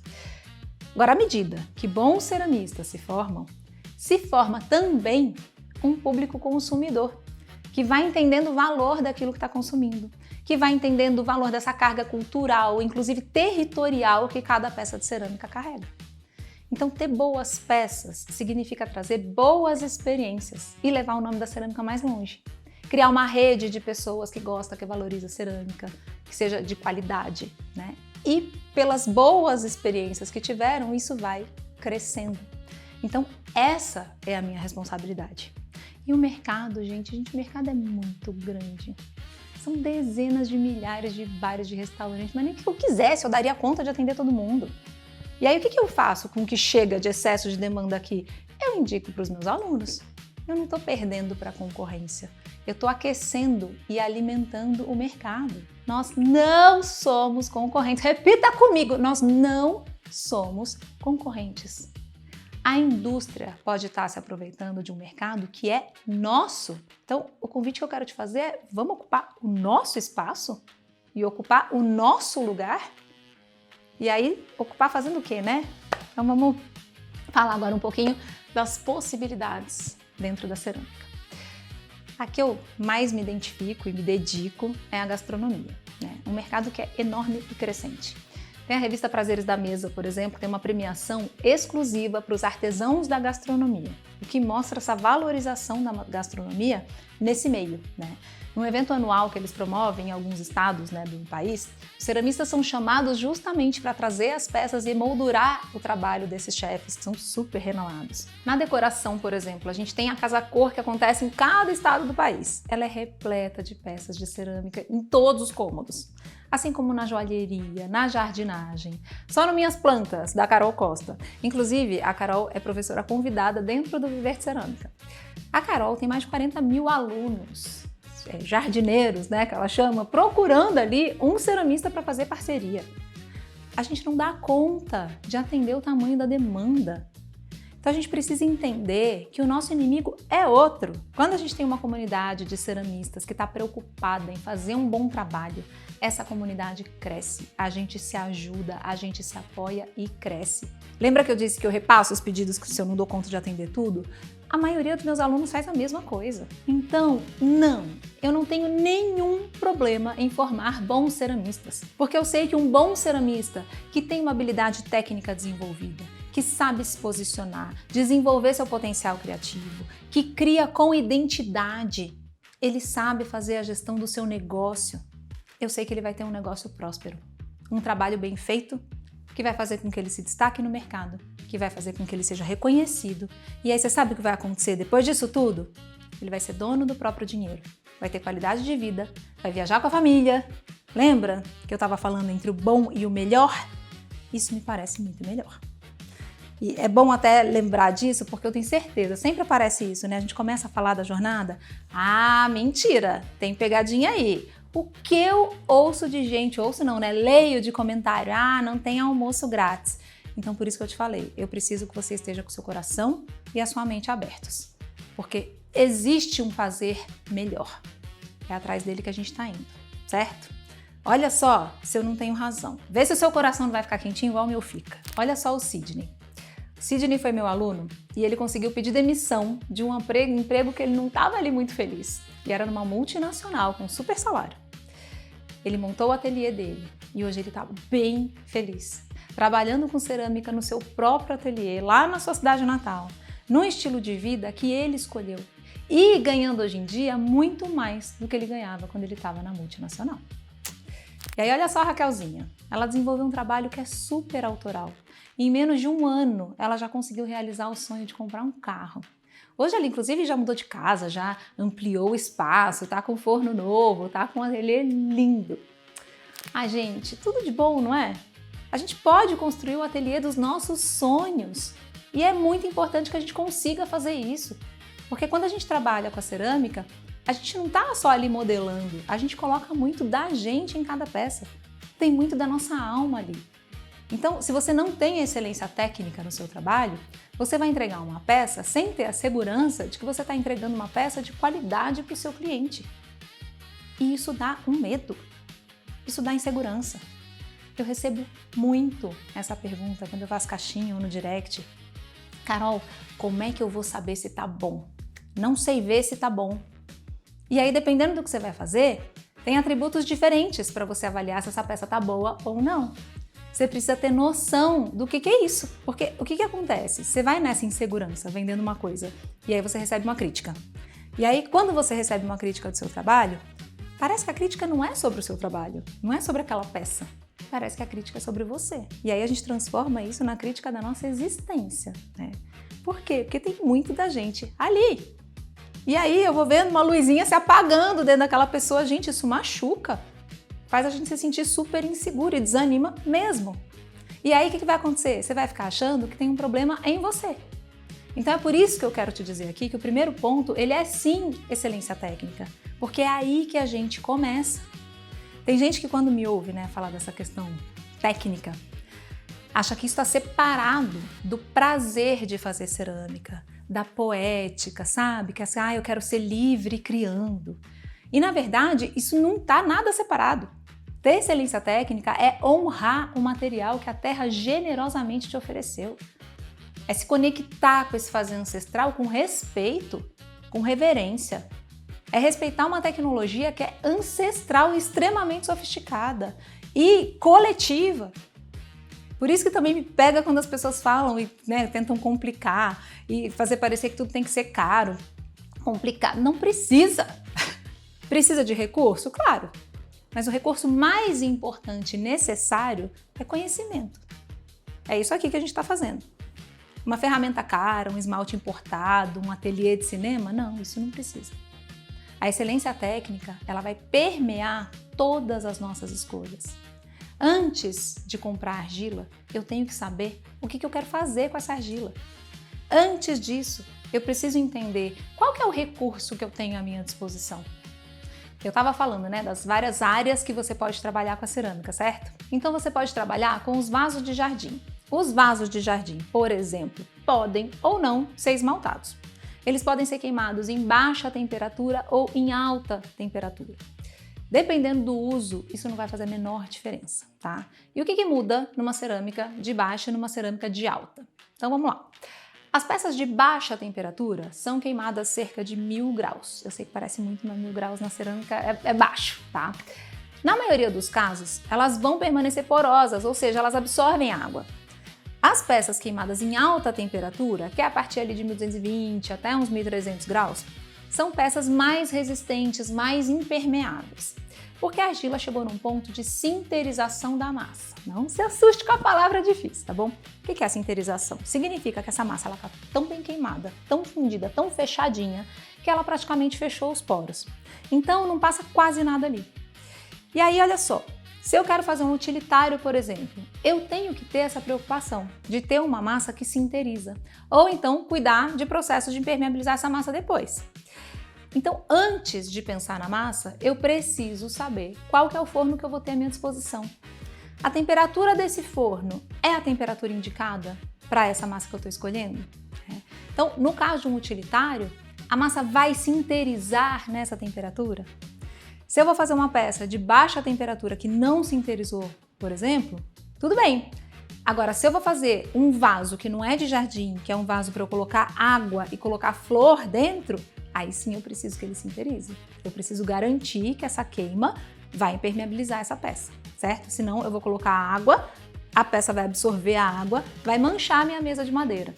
Agora, à medida que bons ceramistas se forma também um público consumidor, que vai entendendo o valor daquilo que está consumindo, que vai entendendo o valor dessa carga cultural, inclusive territorial, que cada peça de cerâmica carrega. Então, ter boas peças significa trazer boas experiências e levar o nome da cerâmica mais longe. criar uma rede de pessoas que gostam, que valoriza cerâmica, que seja de qualidade, né? E pelas boas experiências que tiveram, isso vai crescendo. Então, essa é a minha responsabilidade. E o mercado, gente, o mercado é muito grande. São dezenas de milhares de bares de restaurantes, mas nem que eu quisesse, eu daria conta de atender todo mundo. E aí, o que eu faço com o que chega de excesso de demanda aqui? Eu indico para os meus alunos. Eu não estou perdendo para a concorrência. Eu estou aquecendo e alimentando o mercado. Nós não somos concorrentes. Repita comigo, nós não somos concorrentes. A indústria pode estar se aproveitando de um mercado que é nosso. Então, o convite que eu quero te fazer é: vamos ocupar o nosso espaço e ocupar o nosso lugar? E aí, ocupar fazendo o quê, né? Então, vamos falar agora um pouquinho das possibilidades dentro da cerâmica. A que eu mais me identifico e me dedico é a gastronomia, né? Um mercado que é enorme e crescente. Tem a revista Prazeres da Mesa, por exemplo, tem uma premiação exclusiva para os artesãos da gastronomia, o que mostra essa valorização da gastronomia nesse meio, né? Num evento anual que eles promovem em alguns estados, né, do país, os ceramistas são chamados justamente para trazer as peças e emoldurar o trabalho desses chefes, que são super renomados. Na decoração, por exemplo, a gente tem a Casa Cor, que acontece em cada estado do país. Ela é repleta de peças de cerâmica em todos os cômodos. Assim como na joalheria, na jardinagem. Só no Minhas Plantas, da Carol Costa. Inclusive, a Carol é professora convidada dentro do Viver de Cerâmica. A Carol tem mais de 40 mil alunos, jardineiros, né, que ela chama, procurando ali um ceramista para fazer parceria. A gente não dá conta de atender o tamanho da demanda. Então a gente precisa entender que o nosso inimigo é outro. Quando a gente tem uma comunidade de ceramistas que está preocupada em fazer um bom trabalho, essa comunidade cresce, a gente se ajuda, a gente se apoia e cresce. Lembra que eu disse que eu repasso os pedidos se eu não dou conta de atender tudo? A maioria dos meus alunos faz a mesma coisa. Então, eu não tenho nenhum problema em formar bons ceramistas, porque eu sei que um bom ceramista que tem uma habilidade técnica desenvolvida, que sabe se posicionar, desenvolver seu potencial criativo, que cria com identidade, ele sabe fazer a gestão do seu negócio. Eu sei que ele vai ter um negócio próspero, um trabalho bem feito, que vai fazer com que ele se destaque no mercado, que vai fazer com que ele seja reconhecido. E aí você sabe o que vai acontecer depois disso tudo? Ele vai ser dono do próprio dinheiro, vai ter qualidade de vida, vai viajar com a família. Lembra que eu estava falando entre o bom e o melhor? Isso me parece muito melhor. E é bom até lembrar disso, porque eu tenho certeza, sempre aparece isso, né? A gente começa a falar da jornada, mentira, tem pegadinha aí. O que eu ouço de gente, ouço não, né? Leio de comentário, não tem almoço grátis. Então, por isso que eu te falei, eu preciso que você esteja com o seu coração e a sua mente abertos. Porque existe um fazer melhor. É atrás dele que a gente está indo, certo? Olha só se eu não tenho razão. Vê se o seu coração não vai ficar quentinho igual o meu fica. Olha só o Sidney. O Sidney foi meu aluno e ele conseguiu pedir demissão de um emprego que ele não estava ali muito feliz. E era numa multinacional com super salário. Ele montou o ateliê dele e hoje ele está bem feliz, trabalhando com cerâmica no seu próprio ateliê, lá na sua cidade natal, num estilo de vida que ele escolheu e ganhando hoje em dia muito mais do que ele ganhava quando ele estava na multinacional. E aí olha só a Raquelzinha, ela desenvolveu um trabalho que é super autoral e em menos de um ano ela já conseguiu realizar o sonho de comprar um carro. Hoje ela inclusive já mudou de casa, já ampliou o espaço, tá com forno novo, tá com um ateliê lindo. Gente, tudo de bom, não é? A gente pode construir o ateliê dos nossos sonhos e é muito importante que a gente consiga fazer isso. Porque quando a gente trabalha com a cerâmica, a gente não tá só ali modelando, a gente coloca muito da gente em cada peça. Tem muito da nossa alma ali. Então, se você não tem excelência técnica no seu trabalho, você vai entregar uma peça sem ter a segurança de que você está entregando uma peça de qualidade para o seu cliente. E isso dá um medo, isso dá insegurança. Eu recebo muito essa pergunta quando eu faço caixinha ou no direct. Carol, como é que eu vou saber se tá bom? Não sei ver se tá bom. E aí, dependendo do que você vai fazer, tem atributos diferentes para você avaliar se essa peça tá boa ou não. Você precisa ter noção do que é isso. Porque o que acontece? Você vai nessa insegurança vendendo uma coisa e aí você recebe uma crítica. E aí, quando você recebe uma crítica do seu trabalho, parece que a crítica não é sobre o seu trabalho, não é sobre aquela peça. Parece que a crítica é sobre você. E aí a gente transforma isso na crítica da nossa existência, né? Por quê? Porque tem muito da gente ali. E aí eu vou vendo uma luzinha se apagando dentro daquela pessoa. Gente, isso machuca. Faz a gente se sentir super inseguro e desanima mesmo. E aí o que vai acontecer? Você vai ficar achando que tem um problema em você. Então é por isso que eu quero te dizer aqui que o primeiro ponto, ele é sim excelência técnica. Porque é aí que a gente começa. Tem gente que quando me ouve, né, falar dessa questão técnica, acha que isso está separado do prazer de fazer cerâmica, da poética, sabe? Que é assim, eu quero ser livre criando. E na verdade, isso não está nada separado. Ter excelência técnica é honrar o material que a terra generosamente te ofereceu. É se conectar com esse fazer ancestral com respeito, com reverência. É respeitar uma tecnologia que é ancestral e extremamente sofisticada e coletiva. Por isso que também me pega quando as pessoas falam e tentam complicar e fazer parecer que tudo tem que ser caro, complicado. Não precisa. Precisa de recurso? Claro. Mas o recurso mais importante e necessário é conhecimento. É isso aqui que a gente está fazendo. Uma ferramenta cara, um esmalte importado, um ateliê de cinema? Não, isso não precisa. A excelência técnica, ela vai permear todas as nossas escolhas. Antes de comprar argila, eu tenho que saber o que eu quero fazer com essa argila. Antes disso, eu preciso entender qual que é o recurso que eu tenho à minha disposição. Eu estava falando, das várias áreas que você pode trabalhar com a cerâmica, certo? Então você pode trabalhar com os vasos de jardim. Os vasos de jardim, por exemplo, podem ou não ser esmaltados. Eles podem ser queimados em baixa temperatura ou em alta temperatura. Dependendo do uso, isso não vai fazer a menor diferença, tá? E o que muda numa cerâmica de baixa e numa cerâmica de alta? Então vamos lá. As peças de baixa temperatura são queimadas cerca de 1000 graus. Eu sei que parece muito, mas 1000 graus na cerâmica é baixo, tá? Na maioria dos casos, elas vão permanecer porosas, ou seja, elas absorvem água. As peças queimadas em alta temperatura, que é a partir ali de 1220 até uns 1300 graus, são peças mais resistentes, mais impermeáveis, porque a argila chegou num ponto de sinterização da massa. Não se assuste com a palavra difícil, tá bom? O que é a sinterização? Significa que essa massa está tão bem queimada, tão fundida, tão fechadinha, que ela praticamente fechou os poros. Então não passa quase nada ali. E aí, olha só, se eu quero fazer um utilitário, por exemplo, eu tenho que ter essa preocupação de ter uma massa que sinteriza, ou então cuidar de processos de impermeabilizar essa massa depois. Então, antes de pensar na massa, eu preciso saber qual que é o forno que eu vou ter à minha disposição. A temperatura desse forno é a temperatura indicada para essa massa que eu estou escolhendo? Então, no caso de um utilitário, a massa vai sinterizar nessa temperatura? Se eu vou fazer uma peça de baixa temperatura que não sinterizou, por exemplo, tudo bem. Agora, se eu vou fazer um vaso que não é de jardim, que é um vaso para eu colocar água e colocar flor dentro, aí sim eu preciso que ele sinterize. Eu preciso garantir que essa queima vai impermeabilizar essa peça, certo? Senão eu vou colocar água, a peça vai absorver a água, vai manchar a minha mesa de madeira.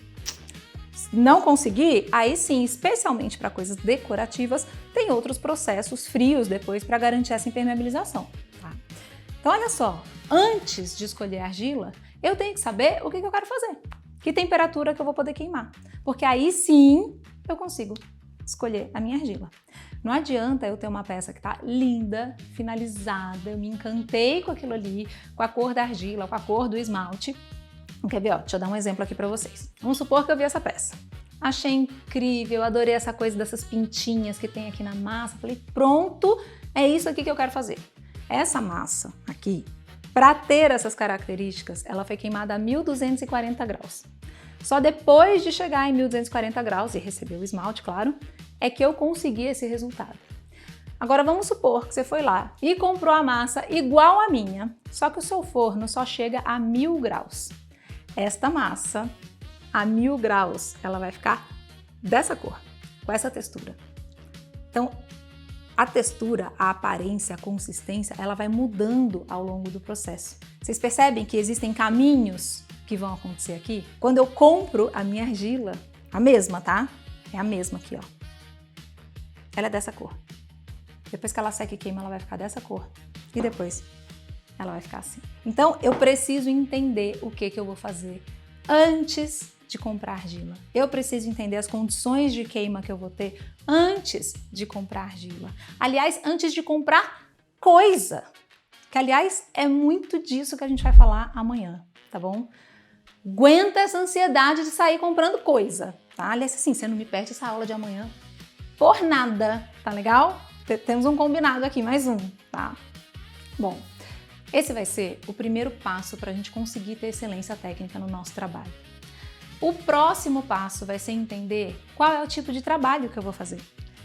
Não conseguir, aí sim, especialmente para coisas decorativas, tem outros processos frios depois para garantir essa impermeabilização, tá? Então olha só, antes de escolher a argila, eu tenho que saber o que eu quero fazer, que temperatura que eu vou poder queimar, porque aí sim eu consigo escolher a minha argila. Não adianta eu ter uma peça que tá linda, finalizada, eu me encantei com aquilo ali, com a cor da argila, com a cor do esmalte. Quer ver? Deixa eu dar um exemplo aqui para vocês. Vamos supor que eu vi essa peça. Achei incrível, adorei essa coisa dessas pintinhas que tem aqui na massa. Falei, pronto, é isso aqui que eu quero fazer. Essa massa aqui, para ter essas características, ela foi queimada a 1240 graus. Só depois de chegar em 1240 graus e receber o esmalte, claro, é que eu consegui esse resultado. Agora vamos supor que você foi lá e comprou a massa igual a minha, só que o seu forno só chega a 1000 graus. Esta massa, a 1000 graus, ela vai ficar dessa cor, com essa textura. Então, a textura, a aparência, a consistência, ela vai mudando ao longo do processo. Vocês percebem que existem caminhos que vão acontecer aqui? Quando eu compro a minha argila, a mesma, tá? É a mesma aqui, ó. ela é dessa cor. Depois que ela seca e queima, ela vai ficar dessa cor. E depois ela vai ficar assim. Então, eu preciso entender o que eu vou fazer antes de comprar argila. Eu preciso entender as condições de queima que eu vou ter antes de comprar argila. Aliás, antes de comprar coisa. Que, aliás, é muito disso que a gente vai falar amanhã, tá bom? Aguenta essa ansiedade de sair comprando coisa, tá? Aliás, assim, você não me perde essa aula de amanhã por nada, tá legal? Temos um combinado aqui, mais um, tá? Bom, esse vai ser o primeiro passo para a gente conseguir ter excelência técnica no nosso trabalho. O próximo passo vai ser entender qual é o tipo de trabalho que eu vou fazer,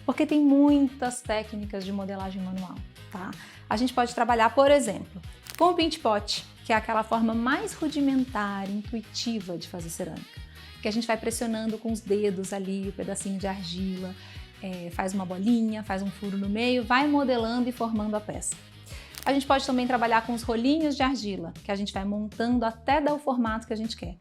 porque tem muitas técnicas de modelagem manual, tá? A gente pode trabalhar, por exemplo, com o Paint Pot, que é aquela forma mais rudimentar, intuitiva de fazer cerâmica, que a gente vai pressionando com os dedos ali o pedacinho de argila, faz uma bolinha, faz um furo no meio, vai modelando e formando a peça. A gente pode também trabalhar com os rolinhos de argila, que a gente vai montando até dar o formato que a gente quer.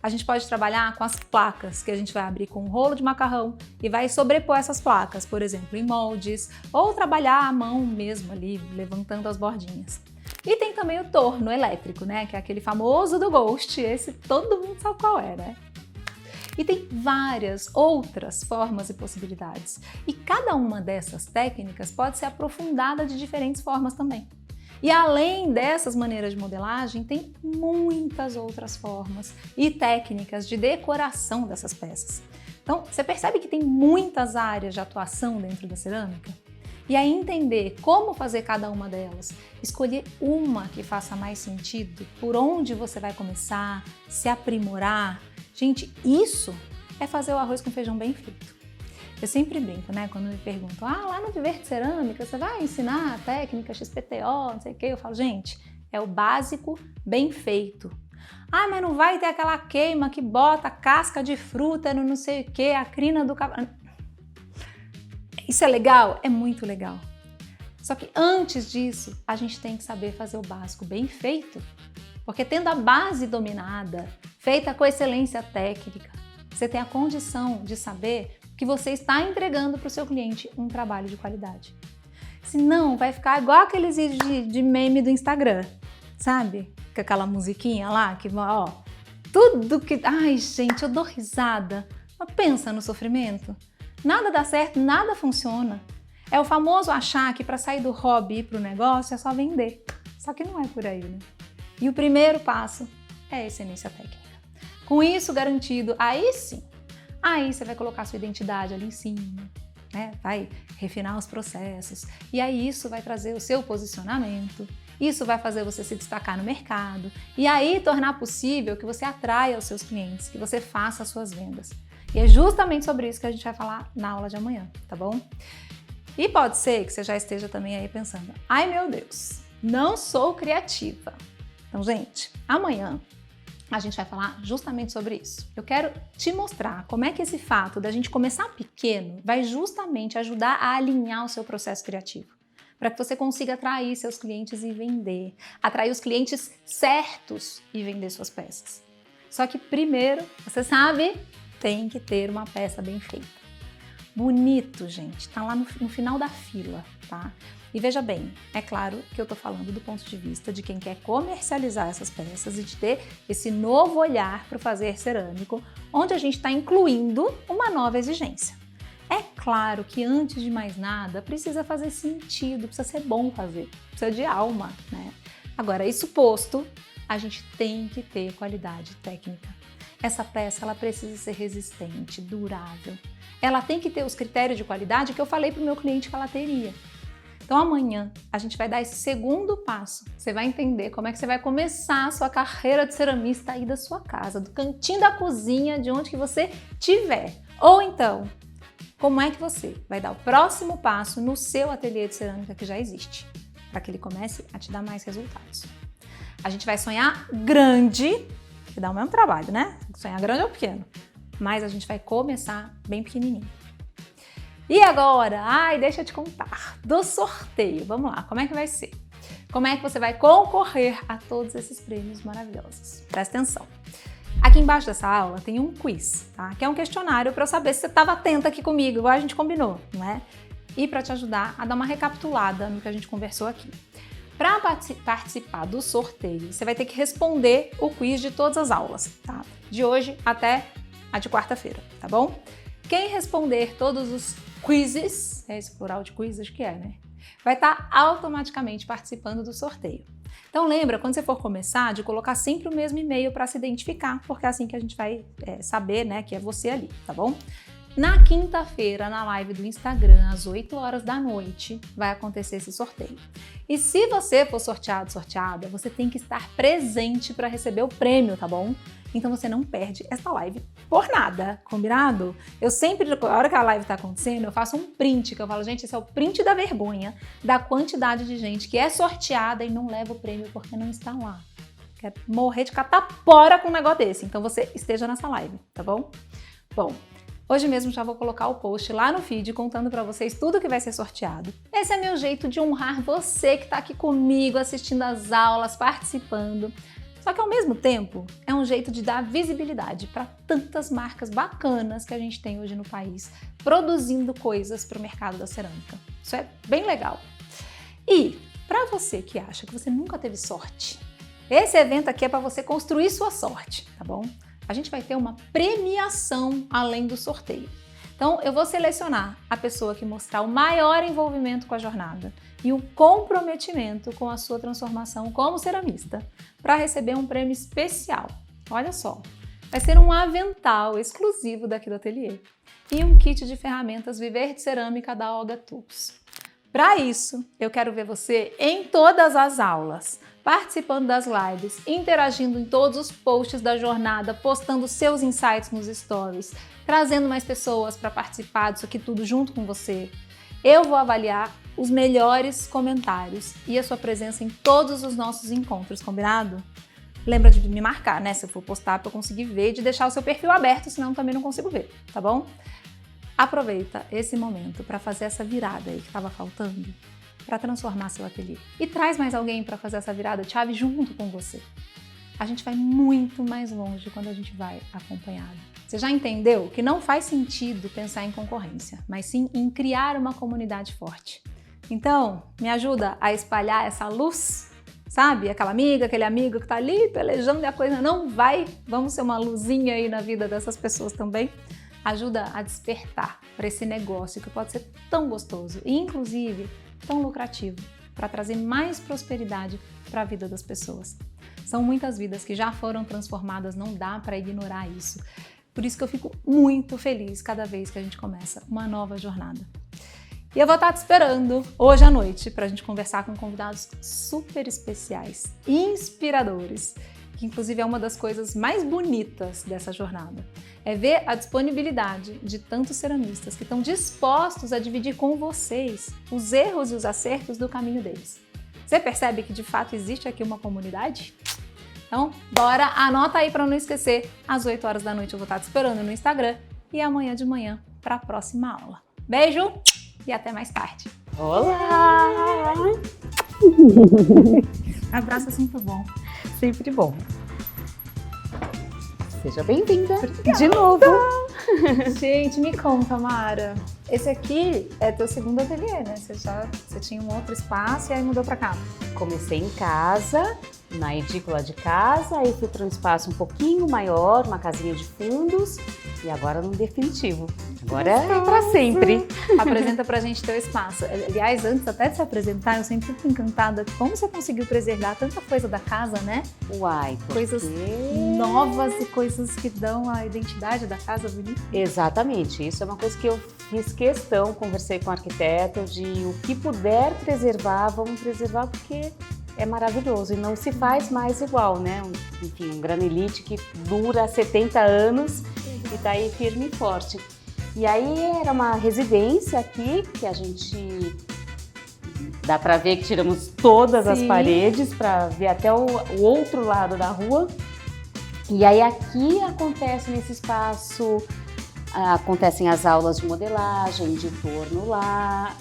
A gente pode trabalhar com as placas, que a gente vai abrir com um rolo de macarrão e vai sobrepor essas placas, por exemplo, em moldes, ou trabalhar à mão mesmo ali, levantando as bordinhas. E tem também o torno elétrico, né, que é aquele famoso do Ghost, esse todo mundo sabe qual é, né? E tem várias outras formas e possibilidades. E cada uma dessas técnicas pode ser aprofundada de diferentes formas também. E além dessas maneiras de modelagem, tem muitas outras formas e técnicas de decoração dessas peças. Então, você percebe que tem muitas áreas de atuação dentro da cerâmica? E aí entender como fazer cada uma delas, escolher uma que faça mais sentido, por onde você vai começar, se aprimorar. Gente, isso é fazer o arroz com feijão bem feito. Eu sempre brinco, né? Quando me perguntam, lá no Viver de Cerâmica, você vai ensinar a técnica XPTO, não sei o quê? Eu falo, gente, é o básico bem feito. Mas não vai ter aquela queima que bota casca de fruta no não sei o quê, a crina do cavalo. Isso é legal? É muito legal. Só que antes disso, a gente tem que saber fazer o básico bem feito. Porque tendo a base dominada, feita com excelência técnica, você tem a condição de saber que você está entregando para o seu cliente um trabalho de qualidade. Senão, vai ficar igual aqueles vídeos de meme do Instagram, sabe? Com aquela musiquinha lá, que ó, tudo que... Ai, gente, eu dou risada. Mas pensa no sofrimento. Nada dá certo, nada funciona. É o famoso achar que para sair do hobby e ir para o negócio é só vender. Só que não é por aí, né? E o primeiro passo é a excelência técnica. Com isso garantido, aí sim, aí você vai colocar sua identidade ali em cima, né? Vai refinar os processos. E aí isso vai trazer o seu posicionamento, isso vai fazer você se destacar no mercado e aí tornar possível que você atraia os seus clientes, que você faça as suas vendas. E é justamente sobre isso que a gente vai falar na aula de amanhã, tá bom? E pode ser que você já esteja também aí pensando, ai meu Deus, não sou criativa. Então, gente, amanhã a gente vai falar justamente sobre isso. Eu quero te mostrar como é que esse fato da gente começar pequeno vai justamente ajudar a alinhar o seu processo criativo, para que você consiga atrair seus clientes e vender, atrair os clientes certos e vender suas peças. Só que primeiro, você sabe, tem que ter uma peça bem feita. Bonito, gente, tá lá no final da fila, tá? E veja bem, é claro que eu tô falando do ponto de vista de quem quer comercializar essas peças e de ter esse novo olhar para o fazer cerâmico, onde a gente está incluindo uma nova exigência. É claro que antes de mais nada precisa fazer sentido, precisa ser bom fazer, precisa de alma, né? Agora, isso posto, a gente tem que ter qualidade técnica. Essa peça ela precisa ser resistente, durável. Ela tem que ter os critérios de qualidade que eu falei para o meu cliente que ela teria. Então amanhã a gente vai dar esse segundo passo. Você vai entender como é que você vai começar a sua carreira de ceramista aí da sua casa, do cantinho da cozinha, de onde que você estiver. Ou então, como é que você vai dar o próximo passo no seu ateliê de cerâmica que já existe, para que ele comece a te dar mais resultados. A gente vai sonhar grande, que dá o mesmo trabalho, né? Sonhar grande ou pequeno, mas a gente vai começar bem pequenininho. E agora, deixa eu te contar, do sorteio, vamos lá, como é que vai ser? Como é que você vai concorrer a todos esses prêmios maravilhosos? Presta atenção. Aqui embaixo dessa aula tem um quiz, tá? Que é um questionário para eu saber se você estava atenta aqui comigo, igual a gente combinou, não é? e para te ajudar a dar uma recapitulada no que a gente conversou aqui. Para participar do sorteio, você vai ter que responder o quiz de todas as aulas, tá? De hoje até a de quarta-feira, tá bom? Quem responder todos os quizzes, é esse plural de quiz, acho que é, né? Vai estar automaticamente participando do sorteio. Então lembra, quando você for começar, de colocar sempre o mesmo e-mail para se identificar, porque é assim que a gente vai saber, né, que é você ali, tá bom? Na quinta-feira, na live do Instagram, às 8 horas da noite, vai acontecer esse sorteio. E se você for sorteado, sorteada, você tem que estar presente para receber o prêmio, tá bom? Então você não perde essa live por nada, combinado? Eu sempre, na hora que a live tá acontecendo, eu faço um print, que eu falo, gente, esse é o print da vergonha da quantidade de gente que é sorteada e não leva o prêmio porque não está lá. Quer morrer de catapora com um negócio desse. Então você esteja nessa live, tá bom? Bom, hoje mesmo já vou colocar o post lá no feed contando para vocês tudo que vai ser sorteado. Esse é meu jeito de honrar você que está aqui comigo, assistindo as aulas, participando. Só que ao mesmo tempo é um jeito de dar visibilidade para tantas marcas bacanas que a gente tem hoje no país, produzindo coisas para o mercado da cerâmica. Isso é bem legal. E para você que acha que você nunca teve sorte, esse evento aqui é para você construir sua sorte, tá bom? A gente vai ter uma premiação além do sorteio. Então, eu vou selecionar a pessoa que mostrar o maior envolvimento com a jornada e o comprometimento com a sua transformação como ceramista para receber um prêmio especial. Olha só, vai ser um avental exclusivo daqui do ateliê e um kit de ferramentas Viver de Cerâmica da Olga Tools. Para isso, eu quero ver você em todas as aulas, participando das lives, interagindo em todos os posts da jornada, postando seus insights nos stories, trazendo mais pessoas para participar disso aqui tudo junto com você. Eu vou avaliar os melhores comentários e a sua presença em todos os nossos encontros, combinado? Lembra de me marcar, né? Se eu for postar para eu conseguir ver e de deixar o seu perfil aberto, senão também não consigo ver, tá bom? Aproveita esse momento para fazer essa virada aí que estava faltando, para transformar seu ateliê. E traz mais alguém para fazer essa virada de chave junto com você. A gente vai muito mais longe quando a gente vai acompanhado. Você já entendeu que não faz sentido pensar em concorrência, mas sim em criar uma comunidade forte. Então, me ajuda a espalhar essa luz, sabe? Aquela amiga, aquele amigo que tá ali pelejando e a coisa não vai. Vamos ser uma luzinha aí na vida dessas pessoas também. Ajuda a despertar para esse negócio que pode ser tão gostoso e, inclusive, tão lucrativo, para trazer mais prosperidade para a vida das pessoas. São muitas vidas que já foram transformadas, não dá para ignorar isso. Por isso que eu fico muito feliz cada vez que a gente começa uma nova jornada. E eu vou estar te esperando hoje à noite para a gente conversar com convidados super especiais, inspiradores, que inclusive é uma das coisas mais bonitas dessa jornada. É ver a disponibilidade de tantos ceramistas que estão dispostos a dividir com vocês os erros e os acertos do caminho deles. Você percebe que de fato existe aqui uma comunidade? Então, bora, anota aí para não esquecer. Às 8 horas da noite eu vou estar te esperando no Instagram e amanhã de manhã para a próxima aula. Beijo e até mais tarde. Olá! Abraço é sempre bom. Sempre bom. Seja bem-vinda de novo. Gente, me conta, Mara. Esse aqui é teu segundo ateliê, né? Você tinha um outro espaço e aí mudou pra cá. Comecei em casa, na edícula de casa, aí fui para um espaço um pouquinho maior, uma casinha de fundos e agora no definitivo. Agora é para sempre. Apresenta pra gente teu espaço. Aliás, antes até de se apresentar, eu sempre fico encantada de como você conseguiu preservar tanta coisa da casa, né? Uai, porque... Coisas novas e coisas que dão a identidade da casa bonita. Exatamente, isso é uma coisa que eu fiz questão, conversei com o arquiteto, de o que puder preservar, vamos preservar porque é maravilhoso e não se faz mais igual, né? Enfim, um granilite que dura 70 anos e tá aí firme e forte. E aí era uma residência aqui que a gente... Dá para ver que tiramos todas as paredes para ver até o outro lado da rua. E aí aqui acontece nesse espaço, acontecem as aulas de modelagem, de torno lá,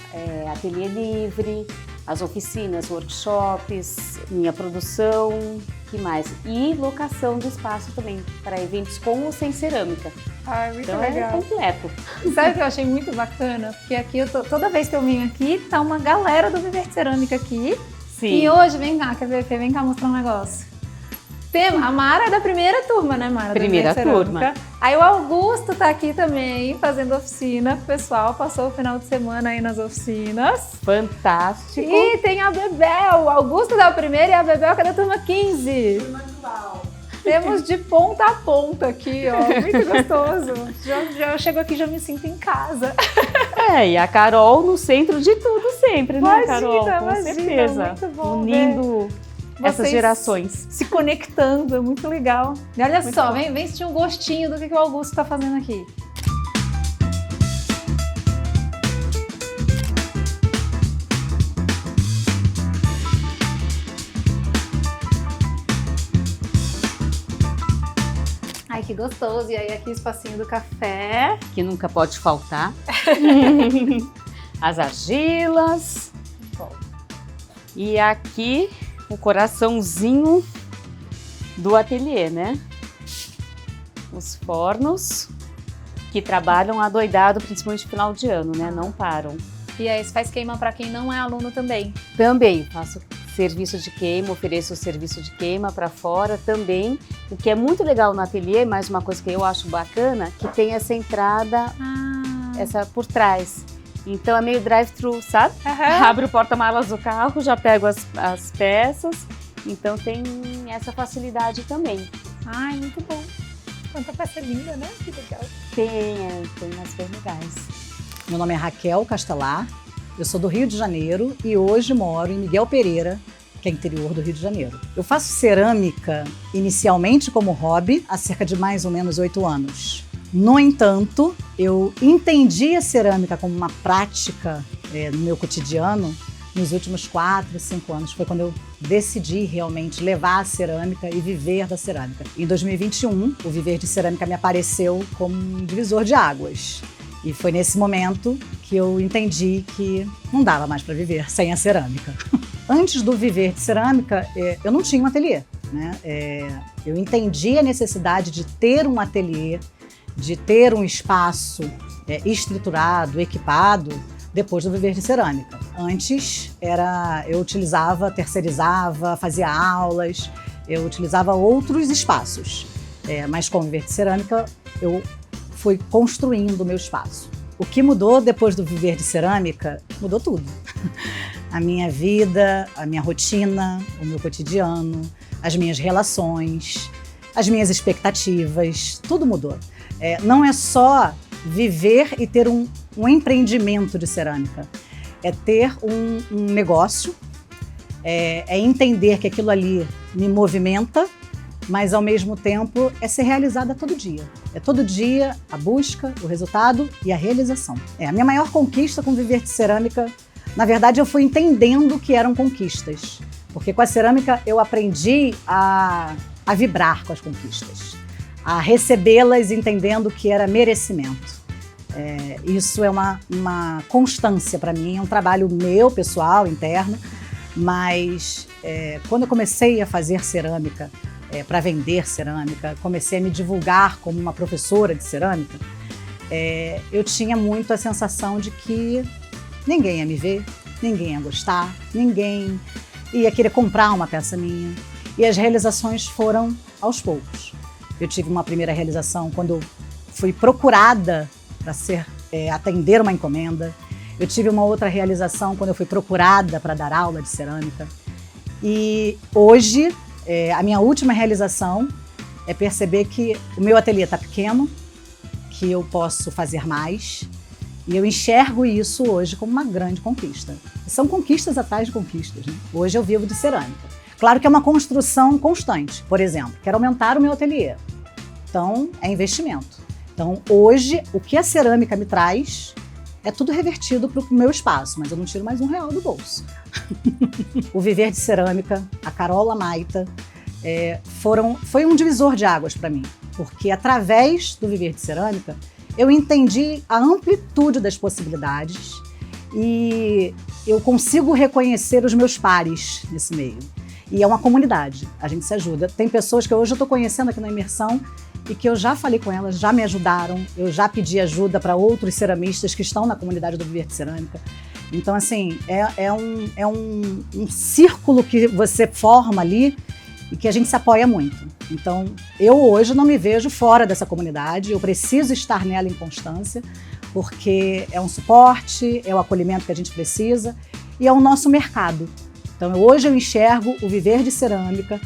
ateliê livre, as oficinas, workshops, minha produção, que mais? E locação de espaço também, para eventos com ou sem cerâmica. Ai, muito então legal. É completo. Sabe o que eu achei muito bacana? Porque aqui, toda vez que eu venho aqui, tá uma galera do Viver de Cerâmica aqui. Sim. E hoje, vem cá, quer ver, Fê, vem cá mostrar um negócio. A Mara é da primeira turma, né, Mara? Primeira turma. Aí o Augusto tá aqui também, fazendo oficina. O pessoal passou o final de semana aí nas oficinas. Fantástico. E tem a Bebel. O Augusto da primeira e a Bebel que é da turma 15. Turma atual. Temos de ponta a ponta aqui, ó. Muito gostoso. Já chego aqui, já me sinto em casa. E a Carol no centro de tudo sempre, né, Carol? Com Imagina, certeza. muito bom unindo essas vocês gerações. se conectando, é muito legal. E olha Muito só, bom. vem sentir um gostinho do que o Augusto tá fazendo aqui. Ai, que gostoso. E aí aqui o espacinho do café. Que nunca pode faltar. As argilas. Bom. E aqui o coraçãozinho do ateliê, né? Os fornos que trabalham adoidado, principalmente no final de ano, né? Não param. E aí você faz queima para quem não é aluno também. Também faço serviço de queima, ofereço o serviço de queima para fora também. O que é muito legal no ateliê, mais uma coisa que eu acho bacana, que tem essa entrada, essa por trás. Então é meio drive-thru, sabe? Abre o porta-malas do carro, já pego as peças. Então tem essa facilidade também. Ai, muito bom. Quanta peça linda, né? Que legal. Tem umas bem legais. Meu nome é Raquel Castelar, eu sou do Rio de Janeiro e hoje moro em Miguel Pereira, que é interior do Rio de Janeiro. Eu faço cerâmica inicialmente como hobby há cerca de mais ou menos 8 anos. No entanto, eu entendi a cerâmica como uma prática no meu cotidiano nos últimos 4, 5 anos. Foi quando eu decidi realmente levar a cerâmica e viver da cerâmica. Em 2021, o Viver de Cerâmica me apareceu como um divisor de águas. E foi nesse momento que eu entendi que não dava mais para viver sem a cerâmica. Antes do Viver de Cerâmica, eu não tinha um ateliê, né? Eu entendi a necessidade de ter um ateliê, de ter um espaço estruturado, equipado, depois do Viver de Cerâmica. Antes, eu utilizava, terceirizava, fazia aulas, eu utilizava outros espaços. Mas com o Viver de Cerâmica, eu fui construindo o meu espaço. O que mudou depois do Viver de Cerâmica, mudou tudo. A minha vida, a minha rotina, o meu cotidiano, as minhas relações, as minhas expectativas, tudo mudou. Não é só viver e ter um empreendimento de cerâmica, é ter um negócio, é entender que aquilo ali me movimenta, mas ao mesmo tempo é ser realizada todo dia. É todo dia a busca, o resultado e a realização. A minha maior conquista com Viver de Cerâmica, na verdade eu fui entendendo que eram conquistas, porque com a cerâmica eu aprendi a vibrar com as conquistas, a recebê-las entendendo que era merecimento. Isso é uma constância para mim, é um trabalho meu, pessoal, interno, mas quando eu comecei a fazer cerâmica, para vender cerâmica, comecei a me divulgar como uma professora de cerâmica, eu tinha muito a sensação de que ninguém ia me ver, ninguém ia gostar, ninguém ia querer comprar uma peça minha. E as realizações foram aos poucos. Eu tive uma primeira realização quando eu fui procurada para atender uma encomenda. Eu tive uma outra realização quando eu fui procurada para dar aula de cerâmica. E hoje, a minha última realização é perceber que o meu ateliê está pequeno, que eu posso fazer mais. E eu enxergo isso hoje como uma grande conquista. E são conquistas atrás de conquistas, né? Hoje eu vivo de cerâmica. Claro que é uma construção constante. Por exemplo, quero aumentar o meu ateliê. Então, é investimento. Então, hoje, o que a cerâmica me traz é tudo revertido para o meu espaço, mas eu não tiro mais R$1 do bolso. O Viver de Cerâmica, a Carol Amaita, foi um divisor de águas para mim, porque através do Viver de Cerâmica, eu entendi a amplitude das possibilidades e eu consigo reconhecer os meus pares nesse meio. E é uma comunidade, a gente se ajuda. Tem pessoas que hoje eu estou conhecendo aqui na imersão e que eu já falei com elas, já me ajudaram, eu já pedi ajuda para outros ceramistas que estão na comunidade do Viver de Cerâmica. Então, assim, é um círculo que você forma ali e que a gente se apoia muito. Então, eu hoje não me vejo fora dessa comunidade, eu preciso estar nela em constância, porque é um suporte, é o acolhimento que a gente precisa e é o nosso mercado. Então, hoje eu enxergo o Viver de Cerâmica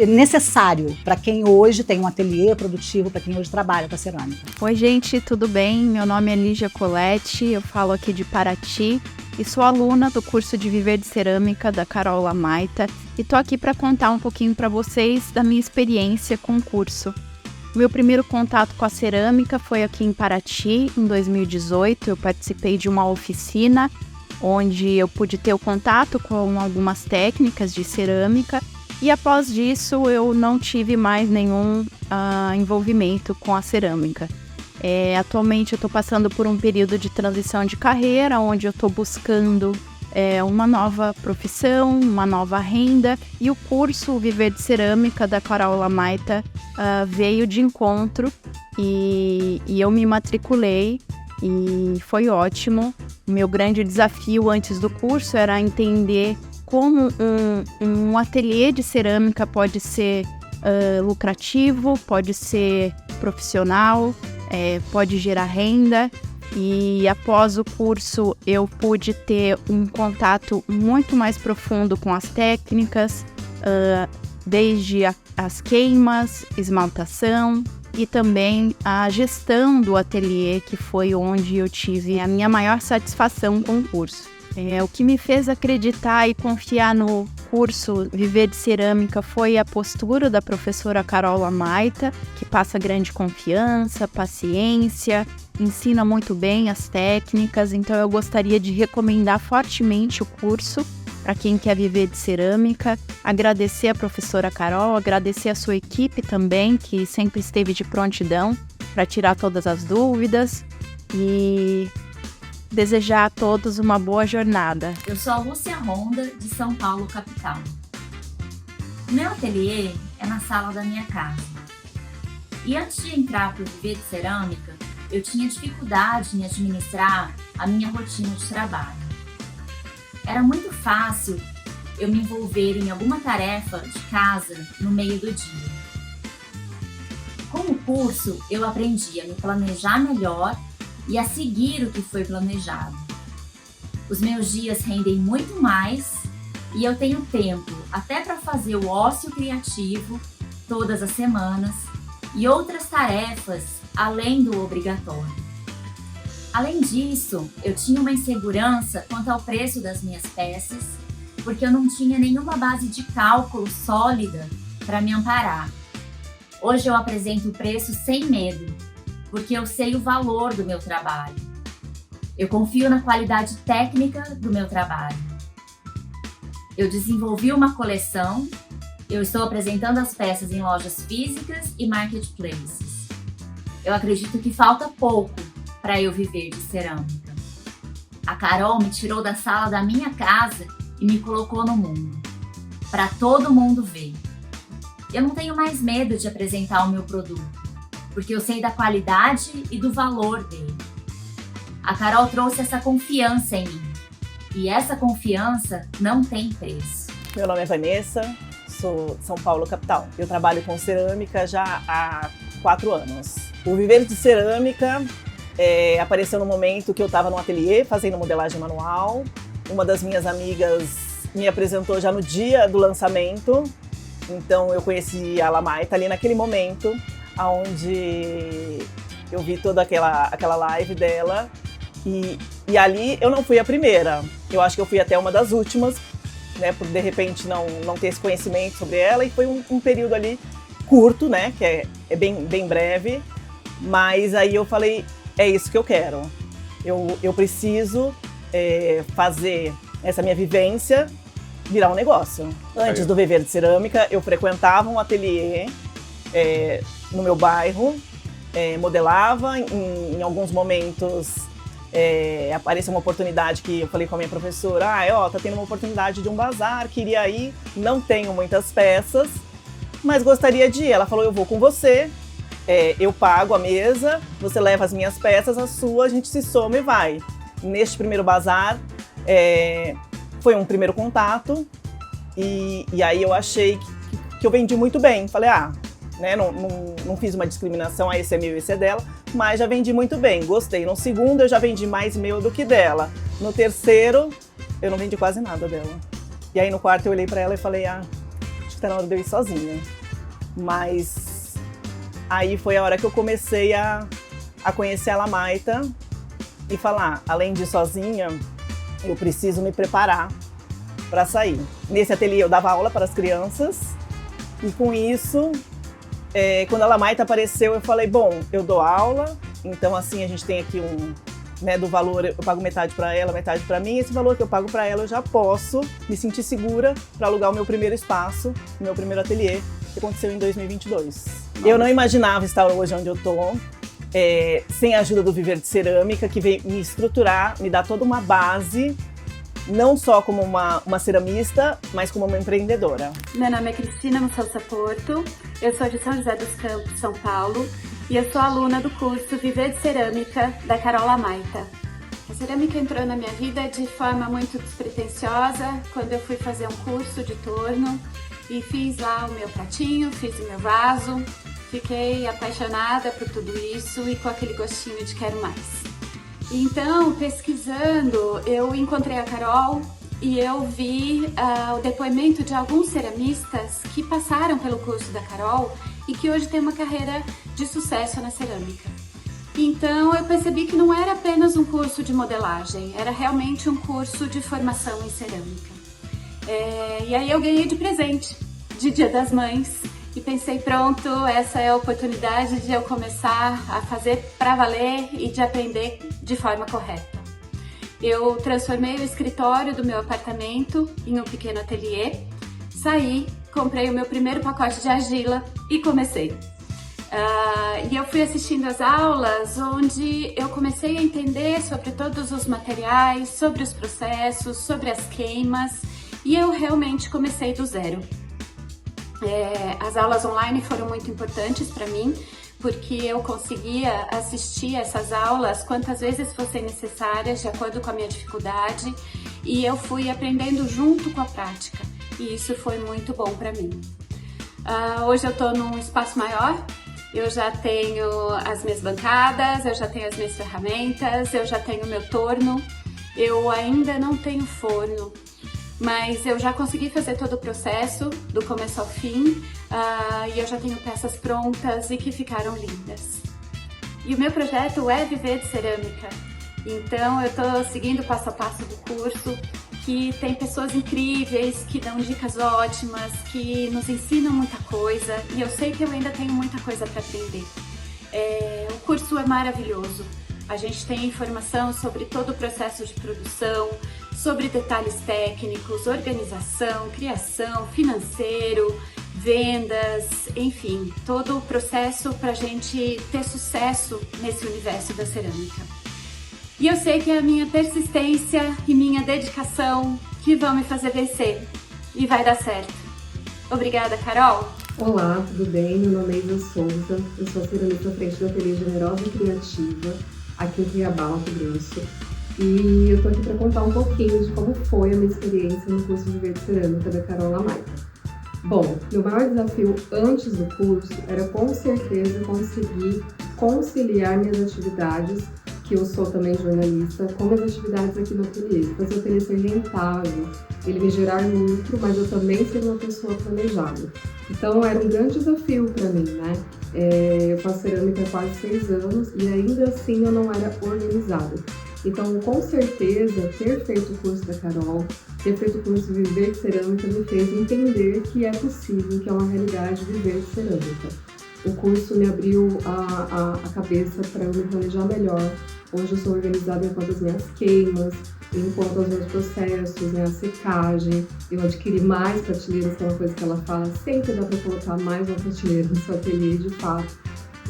necessário para quem hoje tem um ateliê produtivo, para quem hoje trabalha com a cerâmica. Oi, gente, tudo bem? Meu nome é Lígia Coletti, eu falo aqui de Paraty e sou aluna do curso de Viver de Cerâmica da Carol Lamaita e tô aqui para contar um pouquinho para vocês da minha experiência com o curso. Meu primeiro contato com a cerâmica foi aqui em Paraty, em 2018. Eu participei de uma oficina onde eu pude ter o contato com algumas técnicas de cerâmica e após disso eu não tive mais nenhum envolvimento com a cerâmica. Atualmente eu estou passando por um período de transição de carreira, onde eu estou buscando uma nova profissão, uma nova renda, e o curso Viver de Cerâmica da Carol Lamaita veio de encontro e eu me matriculei e foi ótimo. O meu grande desafio antes do curso era entender como um ateliê de cerâmica pode ser lucrativo, pode ser profissional, pode gerar renda. E após o curso eu pude ter um contato muito mais profundo com as técnicas, desde as queimas, esmaltação e também a gestão do ateliê, que foi onde eu tive a minha maior satisfação com o curso. O que me fez acreditar e confiar no curso Viver de Cerâmica foi a postura da professora Carol Lamaita, que passa grande confiança, paciência, ensina muito bem as técnicas. Então eu gostaria de recomendar fortemente o curso para quem quer viver de cerâmica. Agradecer a professora Carol, agradecer a sua equipe também, que sempre esteve de prontidão para tirar todas as dúvidas e desejar a todos uma boa jornada. Eu sou a Lúcia Ronda, de São Paulo, capital. O meu ateliê é na sala da minha casa. E antes de entrar para o Viver de Cerâmica, eu tinha dificuldade em administrar a minha rotina de trabalho. Era muito fácil eu me envolver em alguma tarefa de casa no meio do dia. Com o curso, eu aprendi a me planejar melhor e a seguir o que foi planejado. Os meus dias rendem muito mais e eu tenho tempo até para fazer o ócio criativo todas as semanas e outras tarefas além do obrigatório. Além disso, eu tinha uma insegurança quanto ao preço das minhas peças, porque eu não tinha nenhuma base de cálculo sólida para me amparar. Hoje eu apresento o preço sem medo, porque eu sei o valor do meu trabalho. Eu confio na qualidade técnica do meu trabalho. Eu desenvolvi uma coleção, eu estou apresentando as peças em lojas físicas e marketplaces. Eu acredito que falta pouco para eu viver de cerâmica. A Carol me tirou da sala da minha casa e me colocou no mundo, para todo mundo ver. Eu não tenho mais medo de apresentar o meu produto, porque eu sei da qualidade e do valor dele. A Carol trouxe essa confiança em mim, e essa confiança não tem preço. Meu nome é Vanessa, sou de São Paulo, capital. Eu trabalho com cerâmica já há 4 anos. O Viver de Cerâmica apareceu no momento que eu estava no ateliê fazendo modelagem manual. Uma das minhas amigas me apresentou já no dia do lançamento, então eu conheci a Lamaita ali naquele momento, onde eu vi toda aquela live dela e ali eu não fui a primeira, eu acho que eu fui até uma das últimas, né, por de repente não ter esse conhecimento sobre ela, e foi um período ali curto, né, que é bem breve, mas aí eu falei, é isso que eu quero, eu preciso fazer essa minha vivência virar um negócio. Antes do Viver de Cerâmica, eu frequentava um ateliê no meu bairro, modelava, em alguns momentos apareceu uma oportunidade que eu falei com a minha professora, tá tendo uma oportunidade de um bazar, queria ir, não tenho muitas peças, mas gostaria de ir. Ela falou, eu vou com você, eu pago a mesa, você leva as minhas peças, a sua, a gente se soma e vai. Neste primeiro bazar, foi um primeiro contato, e aí eu achei que eu vendi muito bem. Falei, né, não fiz uma discriminação, esse é meu, esse é dela, mas já vendi muito bem, gostei. No segundo eu já vendi mais meu do que dela. No terceiro, eu não vendi quase nada dela. E aí no quarto eu olhei pra ela e falei, acho que tá na hora de eu ir sozinha. Mas aí foi a hora que eu comecei a conhecer a Lamaita e falar, além de ir sozinha, eu preciso me preparar para sair. Nesse ateliê eu dava aula para as crianças e com isso, quando a Lamaita apareceu, eu falei, bom, eu dou aula, então assim a gente tem aqui do valor, eu pago metade para ela, metade para mim, esse valor que eu pago para ela eu já posso me sentir segura para alugar o meu primeiro espaço, o meu primeiro ateliê, que aconteceu em 2022. Eu não imaginava estar hoje onde eu tô, sem a ajuda do Viver de Cerâmica, que veio me estruturar, me dar toda uma base, não só como uma ceramista, mas como uma empreendedora. Meu nome é Cristina Mussalsa Porto, eu sou de São José dos Campos, São Paulo, e eu sou aluna do curso Viver de Cerâmica, da Carol Lamaita. A cerâmica entrou na minha vida de forma muito despretensiosa, quando eu fui fazer um curso de torno, e fiz lá o meu pratinho, fiz o meu vaso, fiquei apaixonada por tudo isso e com aquele gostinho de quero mais. Então, pesquisando, eu encontrei a Carol e eu vi o depoimento de alguns ceramistas que passaram pelo curso da Carol e que hoje tem uma carreira de sucesso na cerâmica. Então, eu percebi que não era apenas um curso de modelagem, era realmente um curso de formação em cerâmica. E aí eu ganhei de presente, de Dia das Mães, e pensei, pronto, essa é a oportunidade de eu começar a fazer para valer e de aprender de forma correta. Eu transformei o escritório do meu apartamento em um pequeno ateliê, saí, comprei o meu primeiro pacote de argila e comecei. E eu fui assistindo as aulas onde eu comecei a entender sobre todos os materiais, sobre os processos, sobre as queimas, e eu realmente comecei do zero. As aulas online foram muito importantes para mim, porque eu conseguia assistir essas aulas quantas vezes fossem necessárias, de acordo com a minha dificuldade, e eu fui aprendendo junto com a prática, e isso foi muito bom para mim. Hoje eu estou num espaço maior, eu já tenho as minhas bancadas, eu já tenho as minhas ferramentas, eu já tenho meu torno, eu ainda não tenho forno, mas eu já consegui fazer todo o processo, do começo ao fim, e eu já tenho peças prontas e que ficaram lindas. E o meu projeto é Viver de Cerâmica, então eu estou seguindo passo a passo do curso, que tem pessoas incríveis, que dão dicas ótimas, que nos ensinam muita coisa, e eu sei que eu ainda tenho muita coisa para aprender. O curso é maravilhoso, a gente tem informação sobre todo o processo de produção, sobre detalhes técnicos, organização, criação, financeiro, vendas, enfim, todo o processo para a gente ter sucesso nesse universo da cerâmica. E eu sei que é a minha persistência e minha dedicação que vão me fazer vencer, e vai dar certo. Obrigada, Carol! Olá, tudo bem? Meu nome é Isa Souza, eu sou ceramista à frente do Ateliê Generosa e Criativa, aqui em Cuiabá, Mato Grosso. E eu tô aqui para contar um pouquinho de como foi a minha experiência no curso de Viver de Cerâmica da Carol Lamaita. Bom, meu maior desafio antes do curso era com certeza conseguir conciliar minhas atividades, que eu sou também jornalista, com minhas atividades aqui no ateliê. Fazer o ateliê ser rentável, ele me gerar lucro, mas eu também ser uma pessoa planejada. Então era um grande desafio para mim, né? Eu faço cerâmica há quase 6 anos e ainda assim eu não era organizada. Então, com certeza, ter feito o curso da Carol, ter feito o curso de Viver de Cerâmica me fez entender que é possível, que é uma realidade viver de cerâmica. O curso me abriu a cabeça para eu me planejar melhor. Hoje eu sou organizada enquanto as minhas queimas, enquanto os meus processos, né, a secagem. Eu adquiri mais prateleiras, que é uma coisa que ela fala, sempre dá para colocar mais uma prateleira no seu ateliê, de fato.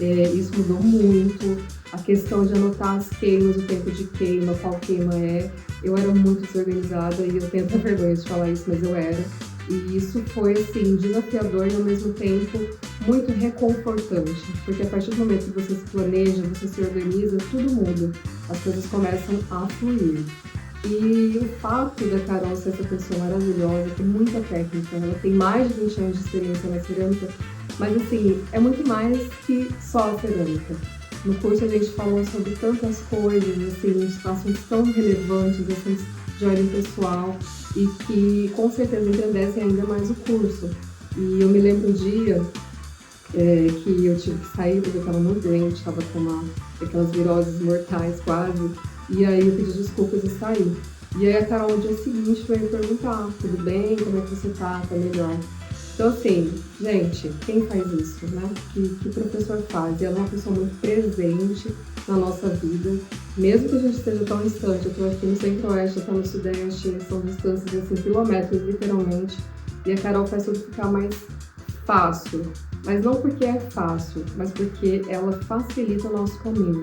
Isso mudou muito. A questão de anotar as queimas, o tempo de queima, qual queima é. Eu era muito desorganizada e eu tenho até vergonha de falar isso, mas eu era. E isso foi, assim, desafiador e ao mesmo tempo muito reconfortante. Porque a partir do momento que você se planeja, você se organiza, tudo muda. As coisas começam a fluir. E o fato da Carol ser essa pessoa maravilhosa, com muita técnica, ela tem mais de 20 anos de experiência na cerâmica, mas assim, é muito mais que só a cerâmica. No curso a gente falou sobre tantas coisas, assim, assuntos tão relevantes, assuntos de ordem pessoal, e que com certeza engrandecem ainda mais o curso. E eu me lembro um dia que eu tive que sair porque eu estava muito doente, estava com aquelas viroses mortais quase, e aí eu pedi desculpas e saí. E aí a Carol no dia seguinte veio me perguntar, tudo bem, como é que você tá melhor? Então assim, gente, quem faz isso, né? Que professor faz? E ela é uma pessoa muito presente na nossa vida, mesmo que a gente esteja tão distante. Eu estou aqui no Centro-Oeste, eu estou no Sudeste, são distâncias assim, quilômetros, literalmente, e a Carol faz tudo ficar mais fácil, mas não porque é fácil, mas porque ela facilita o nosso caminho.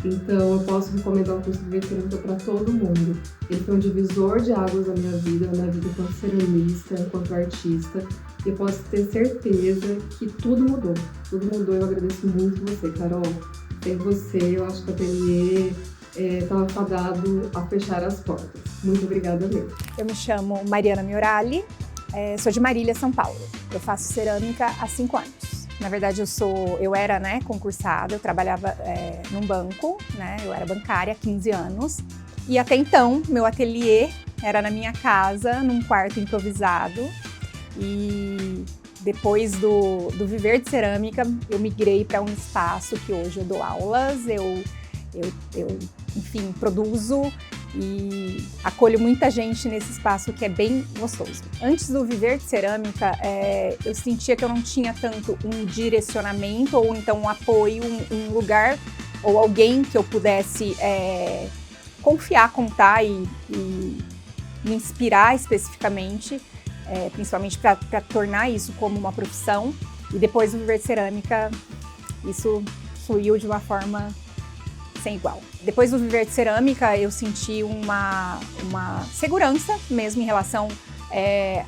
Então eu posso recomendar o curso de Viver Cerâmica para todo mundo. Ele foi um divisor de águas na minha vida enquanto ceramista, enquanto artista. E eu posso ter certeza que tudo mudou. Tudo mudou. Eu agradeço muito você, Carol. Sem você, eu acho que o ateliê estava fadado a fechar as portas. Muito obrigada mesmo. Eu me chamo Mariana Miorali, sou de Marília, São Paulo. Eu faço cerâmica há 5 anos. Na verdade, eu era concursada, eu trabalhava num banco, né? Eu era bancária há 15 anos. E até então, meu ateliê era na minha casa, num quarto improvisado. E depois do Viver de Cerâmica, eu migrei para um espaço que hoje eu dou aulas, eu enfim, produzo e acolho muita gente nesse espaço que é bem gostoso. Antes do Viver de Cerâmica, eu sentia que eu não tinha tanto um direcionamento ou então um apoio, um lugar ou alguém que eu pudesse confiar, contar e me inspirar especificamente, principalmente para tornar isso como uma profissão. E depois do Viver de Cerâmica, isso fluiu de uma forma sem igual. Depois do Viver de Cerâmica, eu senti uma segurança mesmo em relação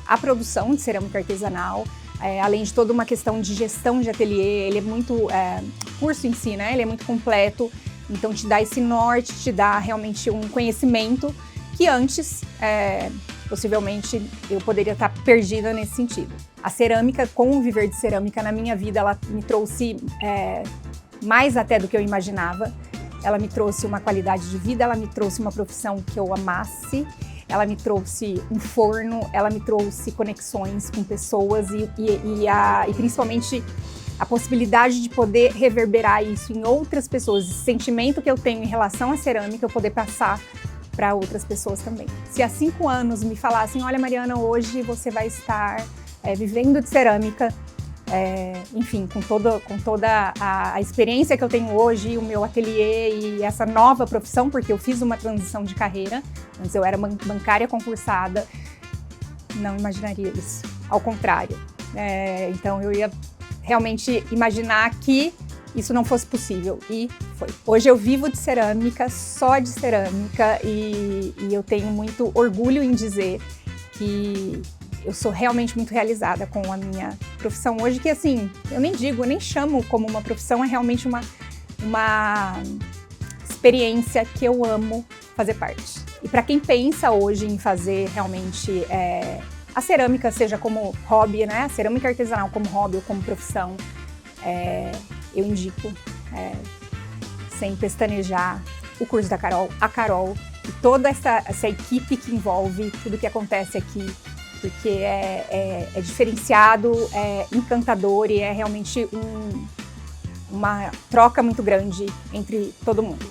à produção de cerâmica artesanal, além de toda uma questão de gestão de ateliê. Ele é muito, o curso em si, né? Ele é muito completo, então te dá esse norte, te dá realmente um conhecimento que antes, possivelmente, eu poderia estar perdida nesse sentido. A cerâmica, com o Viver de Cerâmica na minha vida, ela me trouxe mais até do que eu imaginava. Ela me trouxe uma qualidade de vida, ela me trouxe uma profissão que eu amasse, ela me trouxe um forno, ela me trouxe conexões com pessoas e principalmente a possibilidade de poder reverberar isso em outras pessoas, esse sentimento que eu tenho em relação à cerâmica, eu poder passar para outras pessoas também. Se há 5 anos me falassem, olha Mariana, hoje você vai estar vivendo de cerâmica, enfim, com toda a experiência que eu tenho hoje, o meu ateliê e essa nova profissão, porque eu fiz uma transição de carreira, antes eu era bancária concursada, não imaginaria isso, ao contrário. Então eu ia realmente imaginar que isso não fosse possível, e foi. Hoje eu vivo de cerâmica, só de cerâmica, e eu tenho muito orgulho em dizer que eu sou realmente muito realizada com a minha profissão hoje, que assim, eu nem chamo como uma profissão, é realmente uma experiência que eu amo fazer parte. E para quem pensa hoje em fazer realmente a cerâmica, seja como hobby, né? A cerâmica artesanal como hobby ou como profissão, eu indico, sem pestanejar, o curso da Carol, a Carol e toda essa equipe que envolve tudo que acontece aqui, porque é diferenciado, é encantador e é realmente uma troca muito grande entre todo mundo.